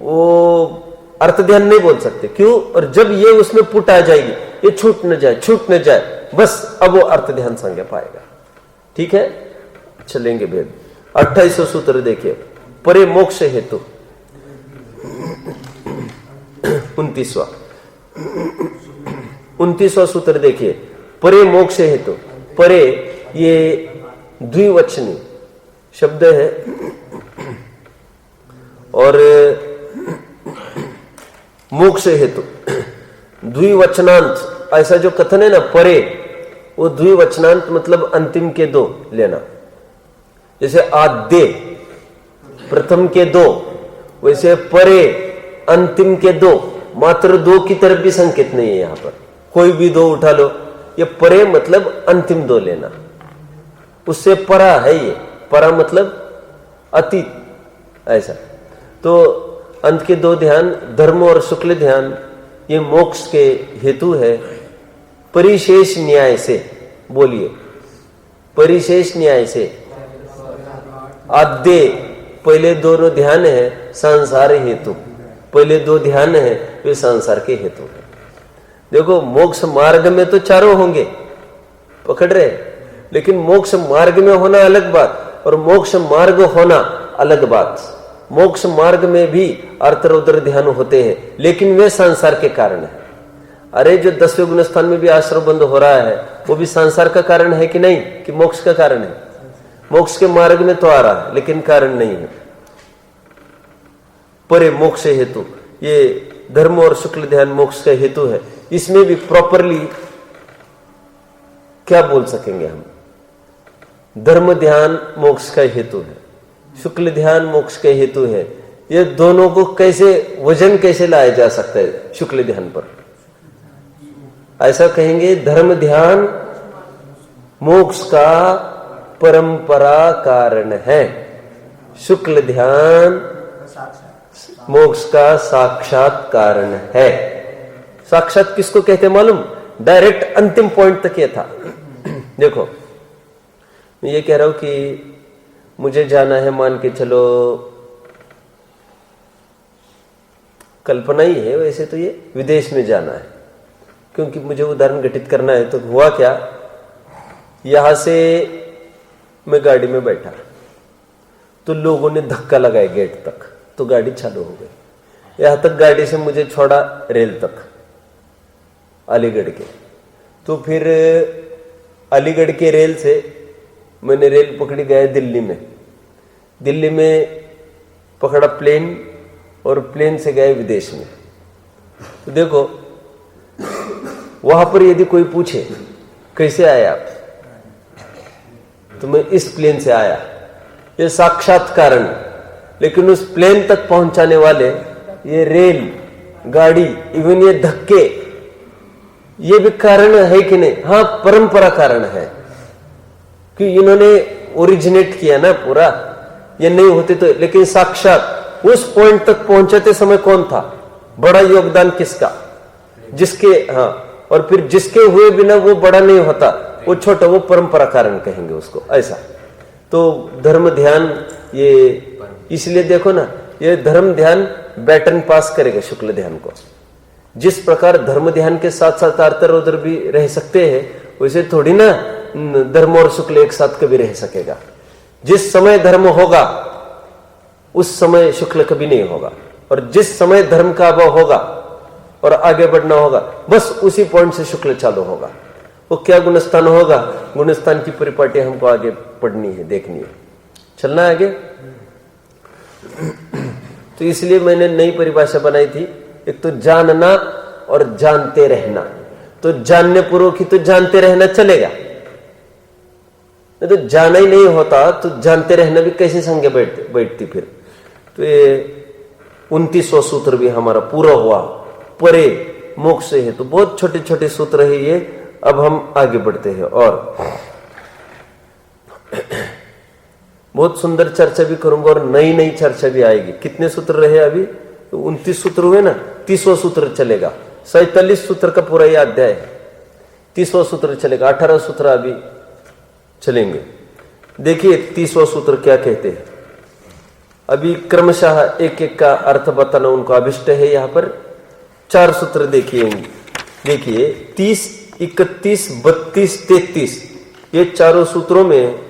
वो अर्थ ध्यान नहीं बोल सकते। क्यों? और जब ये उसमें पुट आ जाएगी, ये छूट न जाए, बस अब वो अर्थ ध्यान संज्ञा पाएगा, ठीक है। चलेंगे भेद। 28वां सूत्र देखिए, परे मोक्ष हेतु। 29वां सूत्र देखिए, परे मोक्ष हेतु। परे ये द्विवचनी शब्द है, और मोक्ष हेतु द्विवचनांत, ऐसा जो कथन है ना परे, वो द्विवचनांत मतलब अंतिम के दो लेना। जैसे आद्य प्रथम के दो, वैसे परे अंतिम के दो, मात्र दो की तरफ भी संकेत नहीं है यहां पर, कोई भी दो उठा लो, ये परे मतलब अंतिम दो लेना, उससे परा है ये, परा मतलब अतीत, ऐसा। तो अंत के दो ध्यान धर्म और शुक्ल ध्यान ये मोक्ष के हेतु है, परिशेष न्याय से। बोलिए, परिशेष न्याय से। आद्य पहले दोनों ध्यान है संसार हेतु, पहले दो ध्यान है वे संसार के हेतु है। देखो, मोक्ष मार्ग में तो चारों होंगे, पकड़ रहे, लेकिन मोक्ष मार्ग में होना अलग बात और मोक्ष मार्ग होना अलग बात। मोक्ष मार्ग में भी अर्थ रौद्र ध्यान होते हैं, लेकिन वे संसार के कारण है। अरे जो 10वें गुण स्थान में भी आश्रम बंद हो रहा है, वो भी संसार का कारण है कि नहीं, कि मोक्ष का कारण है? मोक्ष के मार्ग में तो आ रहा है, लेकिन कारण नहीं है। परे मोक्ष हेतु, ये धर्म और शुक्ल ध्यान मोक्ष का हेतु है। इसमें भी प्रॉपरली क्या बोल सकेंगे हम? धर्म ध्यान मोक्ष का हेतु है, शुक्ल ध्यान मोक्ष का हेतु है। ये दोनों को कैसे वजन कैसे लाया जा सकता है शुक्ल ध्यान पर? ऐसा कहेंगे, धर्म ध्यान मोक्ष का परंपरा कारण है, शुक्ल ध्यान मोक्ष का साक्षात कारण है। साक्षात किसको कहते मालूम? डायरेक्ट अंतिम पॉइंट तक ये था। देखो, मैं ये कह रहा हूं कि मुझे जाना है, मान के चलो, कल्पना ही है वैसे तो, ये विदेश में जाना है, क्योंकि मुझे उदाहरण घटित करना है। तो हुआ क्या, यहां से मैं गाड़ी में बैठा तो लोगों ने धक्का लगाया गेट तक, तो गाड़ी चालू हो गई। यहां तक गाड़ी से मुझे छोड़ा रेल तक, अलीगढ़ के। तो फिर अलीगढ़ के रेल से मैंने रेल पकड़ी, गए दिल्ली में। दिल्ली में पकड़ा प्लेन और प्लेन से गए विदेश में। तो देखो वहां पर यदि कोई पूछे कैसे आए आप, तो मैं इस प्लेन से आया, ये साक्षात कारण। लेकिन उस प्लेन तक पहुंचाने वाले ये रेल गाड़ी, इवन ये धक्के, ये भी कारण है कि नहीं? हाँ, परंपरा कारण है कि इन्होंने ओरिजिनेट किया ना पूरा, ये नहीं होते तो। लेकिन साक्षात उस पॉइंट तक पहुंचाते समय कौन था? बड़ा योगदान किसका? जिसके, हाँ, और फिर जिसके हुए बिना वो बड़ा नहीं होता, वो छोटा, वो परंपरा कारण कहेंगे उसको, ऐसा। तो धर्म ध्यान, ये इसलिए देखो ना, ये धर्म ध्यान बैटन पास करेगा शुक्ल ध्यान को। जिस प्रकार धर्म ध्यान के साथ साथ आर्तर उधर भी रह सकते हैं, वैसे थोड़ी ना धर्म और शुक्ल एक साथ कभी रह सकेगा। जिस समय धर्म होगा उस समय शुक्ल कभी नहीं होगा, और जिस समय धर्म का अभाव होगा और आगे बढ़ना होगा, बस उसी पॉइंट से शुक्ल चालू होगा। वो क्या गुणस्थान होगा? गुणस्थान की परिपाटी हमको आगे पढ़नी है, देखनी है, चलना है आगे। तो इसलिए मैंने नई परिभाषा बनाई थी, एक तो जानना और जानते रहना। तो जानने पूर्वक ही तो जानते रहना चलेगा, नहीं तो जाना ही नहीं होता तो जानते रहना भी कैसे संज्ञा बैठती फिर। तो ये 29वां सूत्र भी हमारा पूरा हुआ, परे मोक्ष है। तो बहुत छोटे छोटे सूत्र है ये। अब हम आगे बढ़ते हैं और बहुत सुंदर चर्चा भी करूंगा और नई नई चर्चा भी आएगी। कितने सूत्र रहे अभी? तो 29 सूत्र हुए ना, 30वां सूत्र चलेगा। 47 सूत्र का पूरा यह अध्याय है, 30वां सूत्र चलेगा, 18 सूत्र अभी चलेंगे। देखिए 30वां सूत्र क्या कहते हैं। अभी क्रमशः एक एक का अर्थ बताना उनको अभिष्ट है। यहां पर 4 सूत्र देखिए 30, 31, 32, 33, ये चारों सूत्रों में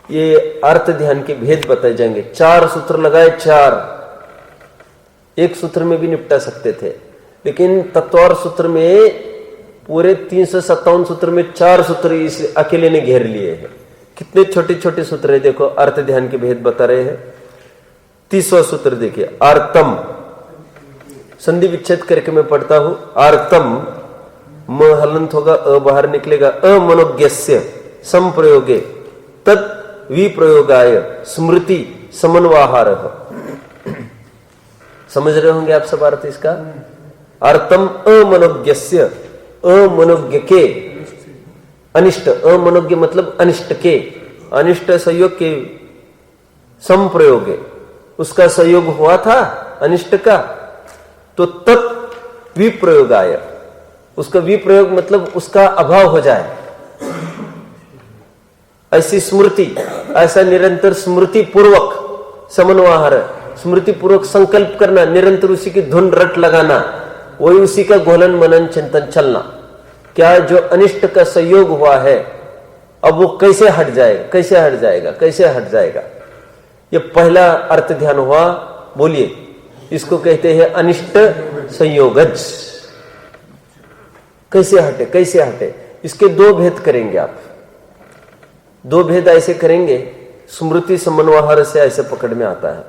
ये अर्थ ध्यान के भेद बताए जाएंगे। 4 सूत्र लगाए, 4 एक सूत्र में भी निपटा सकते थे, लेकिन तत्वार सूत्र में पूरे 357 सूत्र में 4 सूत्र इस अकेले ने घेर लिए हैं। कितने छोटे छोटे सूत्र है देखो, अर्थ ध्यान के भेद बता रहे हैं। 30वां सूत्र देखिए, आर्तम, संधि विच्छेद करके मैं पढ़ता हूं। आर्तम, म हलंत होगा, अ बाहर निकलेगा। अमनोज्ञस्य संप्रयोगे तत् विप्रयोगाय स्मृति समन्वाहार। समझ रहे होंगे आप सब अर्थ इसका। अर्थम अमनोज्ञस्य, अमनोज्ञ के, अनिष्ट, अमनोज्ञ मतलब अनिष्ट के, अनिष्ट संयोग के संप्रयोगे, उसका संयोग हुआ था अनिष्ट का, तो तत् विप्रयोगाय, उसका विप्रयोग मतलब उसका अभाव हो जाए, ऐसी स्मृति, ऐसा निरंतर स्मृति पूर्वक समन्वाहार, स्मृति पूर्वक संकल्प करना, निरंतर उसी की धुन रट लगाना, वही उसी का घोलन मनन चिंतन चलना। क्या जो अनिष्ट का संयोग हुआ है अब वो कैसे हट जाएगा, कैसे हट जाएगा, कैसे हट जाएगा। ये पहला अर्थ ध्यान हुआ। बोलिए, इसको कहते हैं अनिष्ट संयोगज। कैसे हटे, कैसे हटे, इसके 2 भेद करेंगे आप। 2 भेद ऐसे करेंगे, स्मृति समन्वाहार से ऐसे पकड़ में आता है।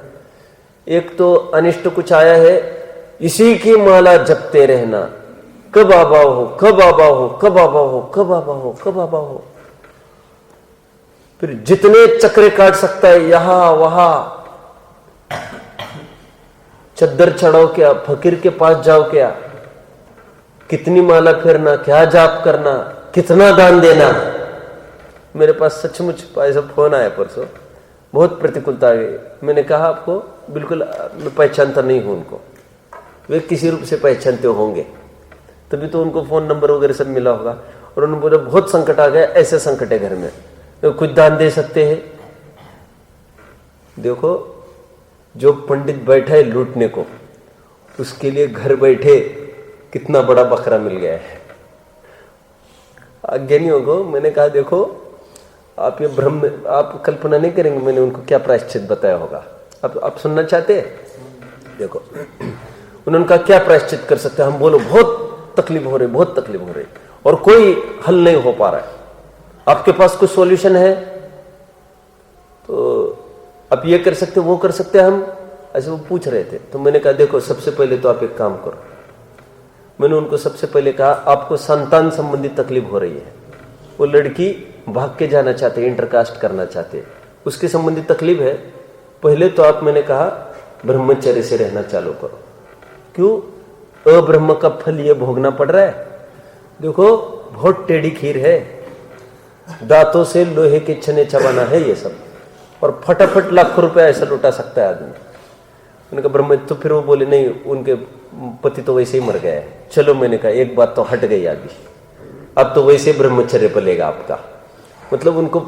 एक तो अनिष्ट कुछ आया है, इसी की माला जपते रहना, कब आबा हो, कब आबा हो, कब आबा हो, कब आबा हो, कब आबा हो। फिर जितने चक्रे काट सकता है, यहां वहां, चद्दर चढ़ाओ क्या, फकीर के पास जाओ क्या, कितनी माला फेरना, क्या जाप करना, कितना दान देना। मेरे पास सचमुच ऐसा फोन आया परसों, बहुत प्रतिकूलता आ गई। मैंने कहा आपको बिल्कुल मैं पहचानता नहीं हूं उनको, वे किसी रूप से पहचानते होंगे तभी तो उनको फोन नंबर वगैरह सब मिला होगा। और उन्होंने बोला बहुत संकट आ गया, ऐसे संकट है घर में, तो कुछ दान दे सकते हैं। देखो जो पंडित बैठा है लूटने को, उसके लिए घर बैठे कितना बड़ा बकरा मिल गया है। अज्ञानियों को मैंने कहा देखो आप ये ब्रह्म, आप कल्पना नहीं करेंगे मैंने उनको क्या प्रायश्चित बताया होगा। अब आप सुनना चाहते हैं? देखो उन्होंने कहा क्या प्रायश्चित कर सकते हैं हम? बोलो बहुत तकलीफ हो रही और कोई हल नहीं हो पा रहा है, आपके पास कुछ सॉल्यूशन है तो आप ये कर सकते वो कर सकते हम, ऐसे वो पूछ रहे थे। तो मैंने कहा देखो सबसे पहले तो आप एक काम करो। मैंने उनको सबसे पहले कहा आपको संतान संबंधी तकलीफ हो रही है, वो लड़की भाग के जाना चाहते, इंटरकास्ट करना चाहते, उसके संबंधी तकलीफ है। पहले तो आप, मैंने कहा ब्रह्मचर्य से रहना चालू करो। क्यों? अब्रह्म का फल ये भोगना पड़ रहा है। देखो बहुत टेढ़ी खीर है, दांतों से लोहे के छने चबाना है ये सब, और फटाफट लाखों रुपए ऐसा लुटा सकता है आदमी। मैंने कहा ब्रह्म, तो फिर वो बोले नहीं उनके पति तो वैसे ही मर गया है। चलो मैंने कहा एक बात तो हट गई अभी, अब तो वैसे ब्रह्मचर्य पलेगा आपका। मतलब उनको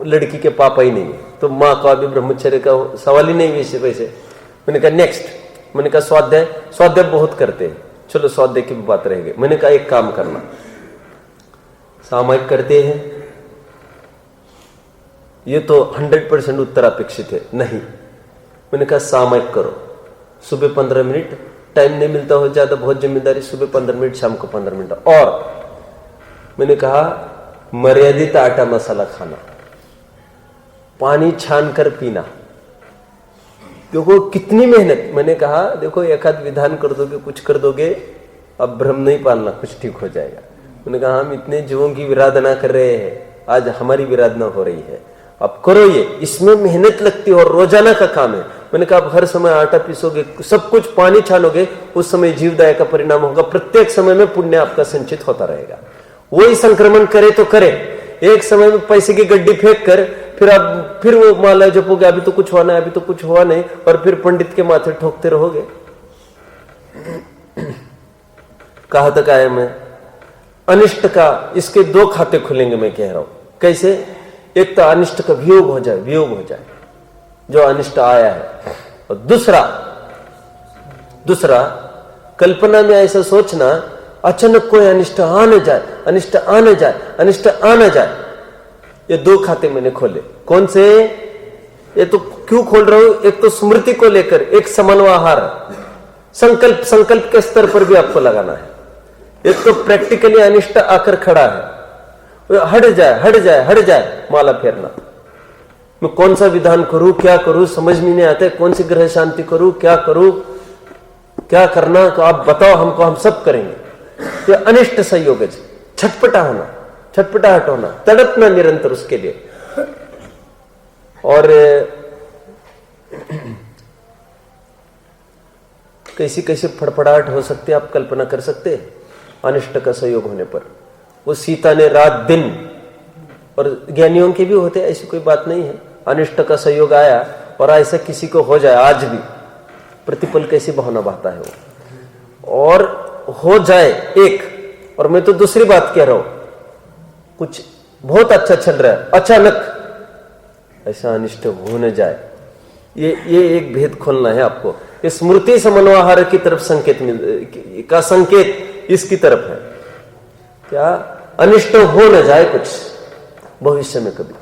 लड़की के पापा ही नहीं है तो माँ का अभी ब्रह्मचर्य का सवाल ही नहीं वैसे। मैंने कहा नेक्स्ट, मैंने कहा स्वाध्याय बहुत करते हैं, चलो स्वाध्याय की भी बात रह गई। मैंने कहा एक काम करना, सामायिक करते हैं, ये तो 100% उत्तर अपेक्षित है। नहीं, मैंने कहा सामायिक करो, सुबह 15 मिनट, टाइम नहीं मिलता हो ज्यादा, बहुत जिम्मेदारी, सुबह 15 मिनट, शाम को 15 मिनट। और मैंने कहा मर्यादित आटा मसाला खाना, पानी छान कर पीना। देखो कितनी मेहनत। मैंने कहा देखो एक आध विधान कर दोगे, कुछ कर दोगे, अब भ्रम नहीं पालना, कुछ ठीक हो जाएगा। मैंने कहा हम इतने जीवों की विराधना कर रहे हैं, आज हमारी विराधना हो रही है, अब करो ये, इसमें मेहनत लगती है और रोजाना का काम है। मैंने कहा आप हर समय आटा पीसोगे, सब कुछ पानी छानोगे, उस समय जीवदाय का परिणाम होगा, प्रत्येक समय में पुण्य आपका संचित होता रहेगा। वही संक्रमण करे तो करे, एक समय में पैसे की गड्डी फेंक कर फिर वो माला जपोगे, अभी तो कुछ हुआ नहीं, अभी तो कुछ हुआ नहीं, और फिर पंडित के माथे ठोकते रहोगे। कहां तक आया मैं? अनिष्ट का इसके दो खाते खुलेंगे, मैं कह रहा हूं। कैसे? एक तो अनिष्ट का वियोग हो जाए जो अनिष्ट आया है, और दूसरा कल्पना में ऐसा सोचना अचानक कोई अनिष्ट आने जाए। ये दो खाते मैंने खोले। कौन से? ये तो क्यों खोल रहा हूं? एक तो स्मृति को लेकर, एक समन्वयहार, संकल्प के स्तर पर भी आपको लगाना है। एक तो प्रैक्टिकली अनिष्ट आकर खड़ा है, हट जाए माला फेरना। मैं कौन सा विधान करूं, क्या करूं, समझ में नहीं आता है, कौन सी ग्रह शांति करूं, क्या करूं, क्या करना, तो आप बताओ हमको, हम सब करेंगे। ये अनिष्ट संयोग है। छटपटाहट होना, तड़पना निरंतर उसके लिए। और कैसी फड़फड़ाहट हो सकती है आप कल्पना कर सकते हैं अनिष्ट का संयोग होने पर। वो सीता ने रात दिन, और ज्ञानियों के भी होते, ऐसी कोई बात नहीं है, अनिष्ट का संयोग आया और ऐसा किसी को हो जाए, आज भी प्रतिपल कैसी भावना बहता है वो, और हो जाए एक। और मैं तो दूसरी बात कह रहा हूं, कुछ बहुत अच्छा चल रहा है, अचानक ऐसा अनिष्ट हो न जाए। ये एक भेद खोलना है आपको। ये स्मृति समन्वयहार की तरफ संकेत इसकी तरफ है। क्या? अनिष्ट हो न जाए कुछ भविष्य में कभी।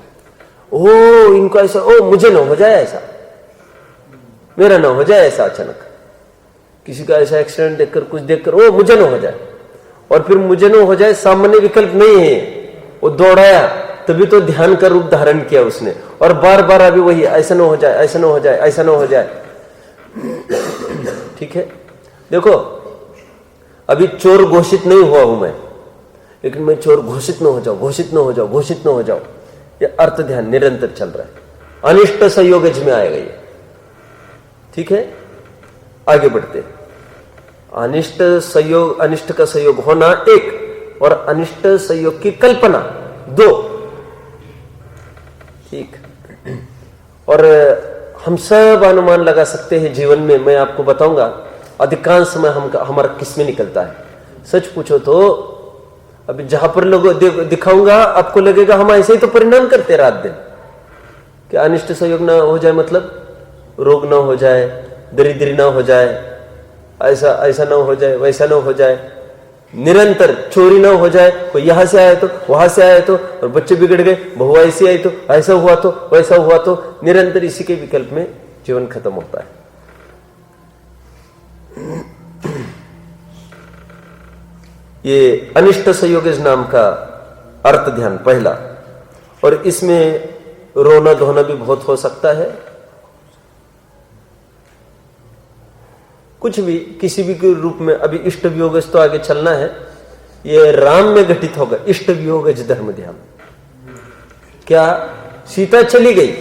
ओ इनको ऐसा, ओ मुझे न हो जाए ऐसा, मेरा न हो जाए ऐसा। अचानक किसी का ऐसा एक्सीडेंट देखकर, कुछ देखकर, ओ मुझे न हो जाए, और फिर मुझे न हो जाए सामान्य विकल्प नहीं है। वो दौड़ाया तभी तो ध्यान का रूप धारण किया उसने, और बार बार अभी वही, ऐसा न हो जाए। ठीक है, देखो अभी चोर घोषित नहीं हुआ हूं मैं, लेकिन मैं चोर घोषित न हो जाऊं, ये अर्थ ध्यान निरंतर चल रहा है। अनिष्ट संयोग में आएगा ये। ठीक है, आगे बढ़ते। अनिष्ट का संयोग होना एक, और अनिष्ट संयोग की कल्पना दो। ठीक। और हम सब अनुमान लगा सकते हैं जीवन में। मैं आपको बताऊंगा अधिकांश समय हमारा किसमें निकलता है। सच पूछो तो अभी जहां पर लोगों दिखाऊंगा, आपको लगेगा हम ऐसे ही तो परिणाम करते रात दिन। क्या अनिष्ट संयोग ना हो जाए मतलब रोग ना हो जाए, दरिद्री ना हो जाए, ऐसा ना हो जाए, वैसा ना हो जाए, निरंतर चोरी ना हो जाए, कोई यहां से आया तो वहां से आया तो, और बच्चे बिगड़ गए, बहू ऐसी आई तो, ऐसा हुआ तो, वैसा हुआ तो, निरंतर इसी के विकल्प में जीवन खत्म होता है। ये अनिष्ट संयोगज नाम का अर्थ ध्यान पहला, और इसमें रोना धोना भी बहुत हो सकता है। कुछ भी किसी भी के रूप में, अभी इष्ट वियोगज तो आगे चलना है, ये राम में घटित होगा इष्ट वियोगज धर्म ध्यान। क्या सीता चली गई,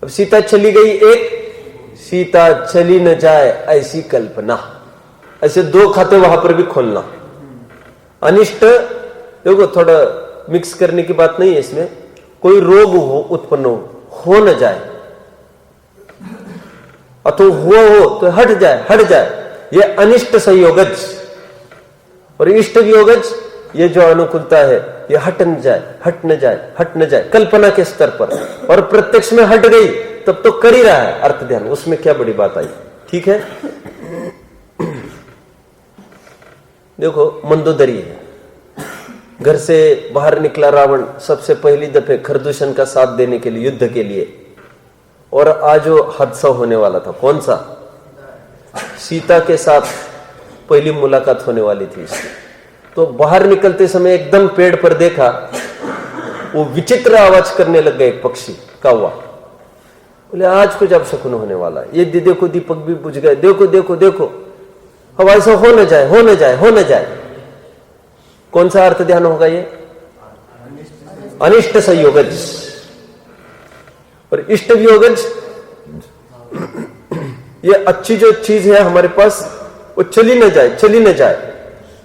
अब सीता चली गई, एक सीता चली न जाए ऐसी कल्पना, ऐसे दो खाते वहां पर भी खोलना। अनिष्ट देखो थोड़ा मिक्स करने की बात नहीं है इसमें, कोई रोग हो उत्पन्न हो न जाए, अथवा हुआ हो तो हट जाए, ये अनिष्ट संयोगज। और इष्ट वियोगज ये जो अनुकूलता है, ये हट न जाए कल्पना के स्तर पर, और प्रत्यक्ष में हट गई तब तो कर ही रहा है अर्थ ध्यान, उसमें क्या बड़ी बात आई। ठीक है, देखो मंदोदरी है, घर से बाहर निकला रावण सबसे पहली दफे खरदूषण का साथ देने के लिए, युद्ध के लिए, और आज जो हादसा होने वाला था कौन सा, सीता के साथ पहली मुलाकात होने वाली थी इसकी। तो बाहर निकलते समय एकदम पेड़ पर देखा, वो विचित्र आवाज करने लग गया, एक पक्षी कौवा। बोले आज कुछ अपशकुन होने वाला है, ये देखो दीपक भी बुझ गए, देखो अब ऐसा हो न जाए। कौन सा अर्थ ध्यान होगा ये, अनिष्ट संयोगज। और इष्ट वियोगज, ये अच्छी जो चीज है हमारे पास वो चली न जाए।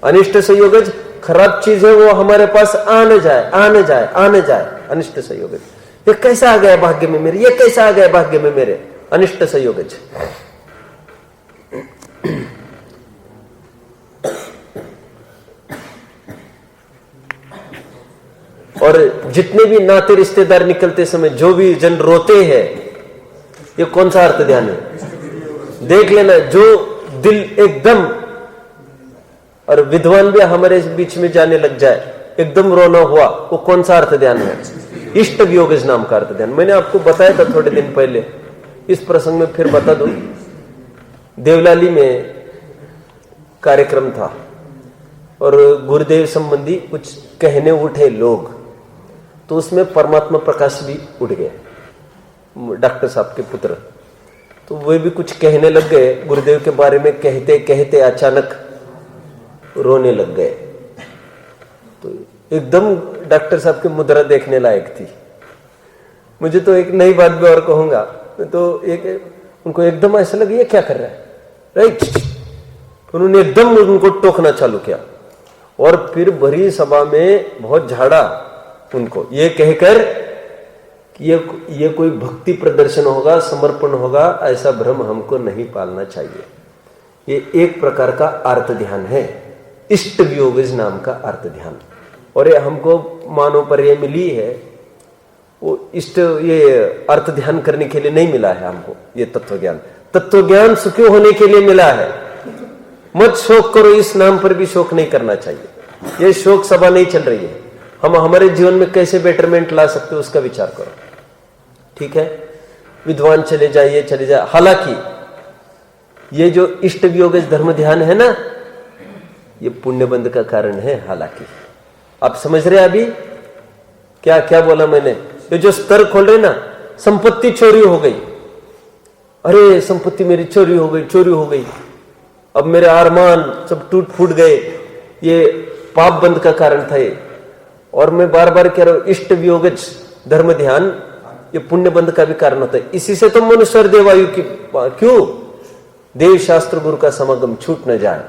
अनिष्ट संयोगज, खराब चीज है वो हमारे पास आने जाए। अनिष्ट संयोगज, ये कैसा आ गया भाग्य में मेरे, ये कैसा आ गया भाग्य में मेरे, अनिष्ट संयोगज। और जितने भी नाते रिश्तेदार निकलते समय जो भी जन रोते हैं, ये कौन सा अर्थ ध्यान है, देख लेना। जो दिल एकदम, और विद्वान भी हमारे बीच में जाने लग जाए, एकदम रोना हुआ, वो कौन सा अर्थ ध्यान है, इष्ट वियोगज नाम का अर्थ ध्यान। मैंने आपको बताया था थोड़े दिन पहले, इस प्रसंग में फिर बता दूं। देवलाली में कार्यक्रम था और गुरुदेव संबंधी कुछ कहने उठे लोग, तो उसमें परमात्मा प्रकाश भी उठ गए, डॉक्टर साहब के पुत्र। तो वे भी कुछ कहने लग गए गुरुदेव के बारे में, कहते कहते अचानक रोने लग गए। तो एकदम डॉक्टर साहब की मुद्रा देखने लायक थी। मुझे तो एक नई बात भी और कहूंगा, तो एक उनको एकदम ऐसा लगा ये क्या कर रहा है, राइट। उन्होंने एकदम उनको टोकना चालू किया, और फिर भरी सभा में बहुत झाड़ा उनको, ये कहकर कि ये कोई भक्ति प्रदर्शन होगा, समर्पण होगा, ऐसा भ्रम हमको नहीं पालना चाहिए। ये एक प्रकार का अर्थ ध्यान है, इष्ट वियोगज नाम का अर्थ ध्यान। और ये हमको मानव पर ये मिली है, वो इष्ट ये अर्थ ध्यान करने के लिए नहीं मिला है हमको। ये तत्व ज्ञान सुखी होने के लिए मिला है। मत शोक करो, इस नाम पर भी शोक नहीं करना चाहिए। ये शोक सभा नहीं चल रही है। हम हमारे जीवन में कैसे बेटरमेंट ला सकते हो उसका विचार करो, ठीक है। विद्वान चले जाए। हालांकि ये जो इष्ट वियोगज धर्म ध्यान है ना, ये पुण्यबंध का कारण है। हालांकि आप समझ रहे अभी क्या क्या बोला मैंने, ये जो स्तर खोल रहे ना, संपत्ति चोरी हो गई, अरे संपत्ति मेरी चोरी हो गई, अब मेरे अरमान सब टूट फूट गए, ये पाप बंध का कारण था ये। और मैं बार बार कह रहा हूं, इष्ट वियोगज धर्म ध्यान ये पुण्य बंध का भी कारण होता है। इसी से तो मनुष्य और देवायु की, क्यों, देव शास्त्र गुरु का समागम छूट न जाए।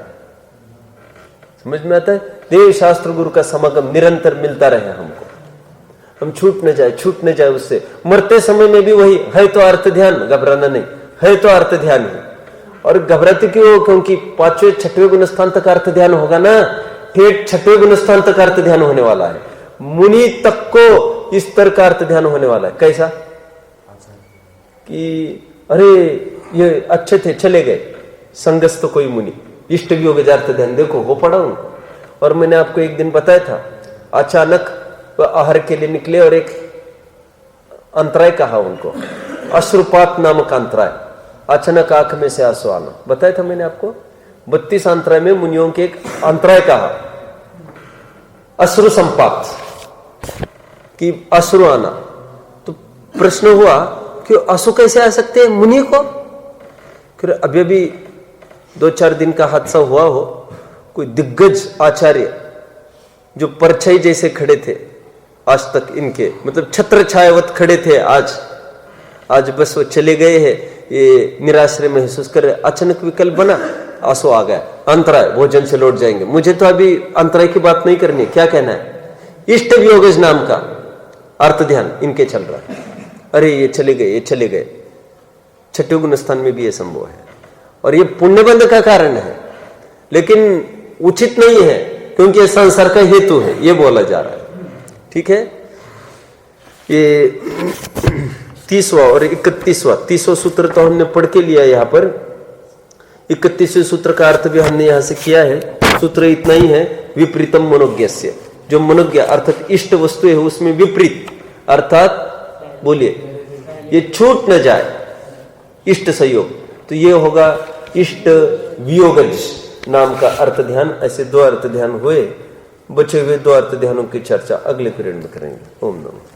समझ में आता है, देव शास्त्र गुरु का समागम निरंतर मिलता रहे हमको, हम छूट न जाए उससे। मरते समय में भी वही है, तो अर्थ ध्यान, घबराना नहीं है, तो अर्थ ध्यान है। और घबराते क्यों, क्योंकि 5वें 6वें गुणस्थान तक अर्थ ध्यान होगा ना, ठेठ 6वें गुणस्थान तक अर्थ ध्यान होने वाला है। मुनि तक को इस स्तर का अर्थ ध्यान होने वाला है। कैसा कि अरे ये अच्छे थे चले गए, संगस्त कोई मुनि, इष्ट वियोग अर्थ ध्यान देखो हो पड़ा उनको। और मैंने आपको एक दिन बताया था, अचानक आहार के लिए निकले और एक अंतराय कहा उनको, अश्रुपात नामक अंतराय, अचानक आंख में से आंसू आना, बताया था मैंने आपको। 32 अंतराय में मुनियों के एक अंतराय कहा, अश्रु संपात, कि अश्रु आना। तो प्रश्न हुआ कि अश्रु कैसे आ सकते हैं मुनि को? फिर अभी 2-4 दिन का हादसा हुआ हो, कोई दिग्गज आचार्य जो परछाई जैसे खड़े थे आज तक, इनके मतलब छत्र छायावत खड़े थे, आज बस वो चले गए हैं, ये निराश्रय महसूस कर रहे, अचानक विकल्प बना, आंसू आ गया, अंतराय, भोजन से लौट जाएंगे। मुझे तो अभी अंतराय की बात नहीं करनी, क्या कहना है, इष्ट वियोगज नाम का अर्थ ध्यान इनके चल रहा है। अरे ये चले गए। छठे गुण स्थान में भी ये संभव है और ये पुण्यबंध का कारण है, लेकिन उचित नहीं है क्योंकि ये संसार का हेतु है, ये बोला जा रहा है। ठीक है, ये 30वां और 31वां सूत्र तो हमने पढ़ के लिया। यहाँ पर 31वें सूत्र का अर्थ भी हमने यहां से किया है। सूत्र इतना ही है, विपरीतम मनोज्ञस्य, जो मनोज्ञ अर्थात इष्ट वस्तु है उसमें विपरीत, अर्थात बोलिए ये छूट न जाए इष्ट संयोग, तो ये होगा इष्ट वियोगज नाम का अर्थ ध्यान। ऐसे 2 अर्थ ध्यान हुए, बचे हुए 2 अर्थ ध्यानों की चर्चा अगले पीरियड में करेंगे। ओम नमः।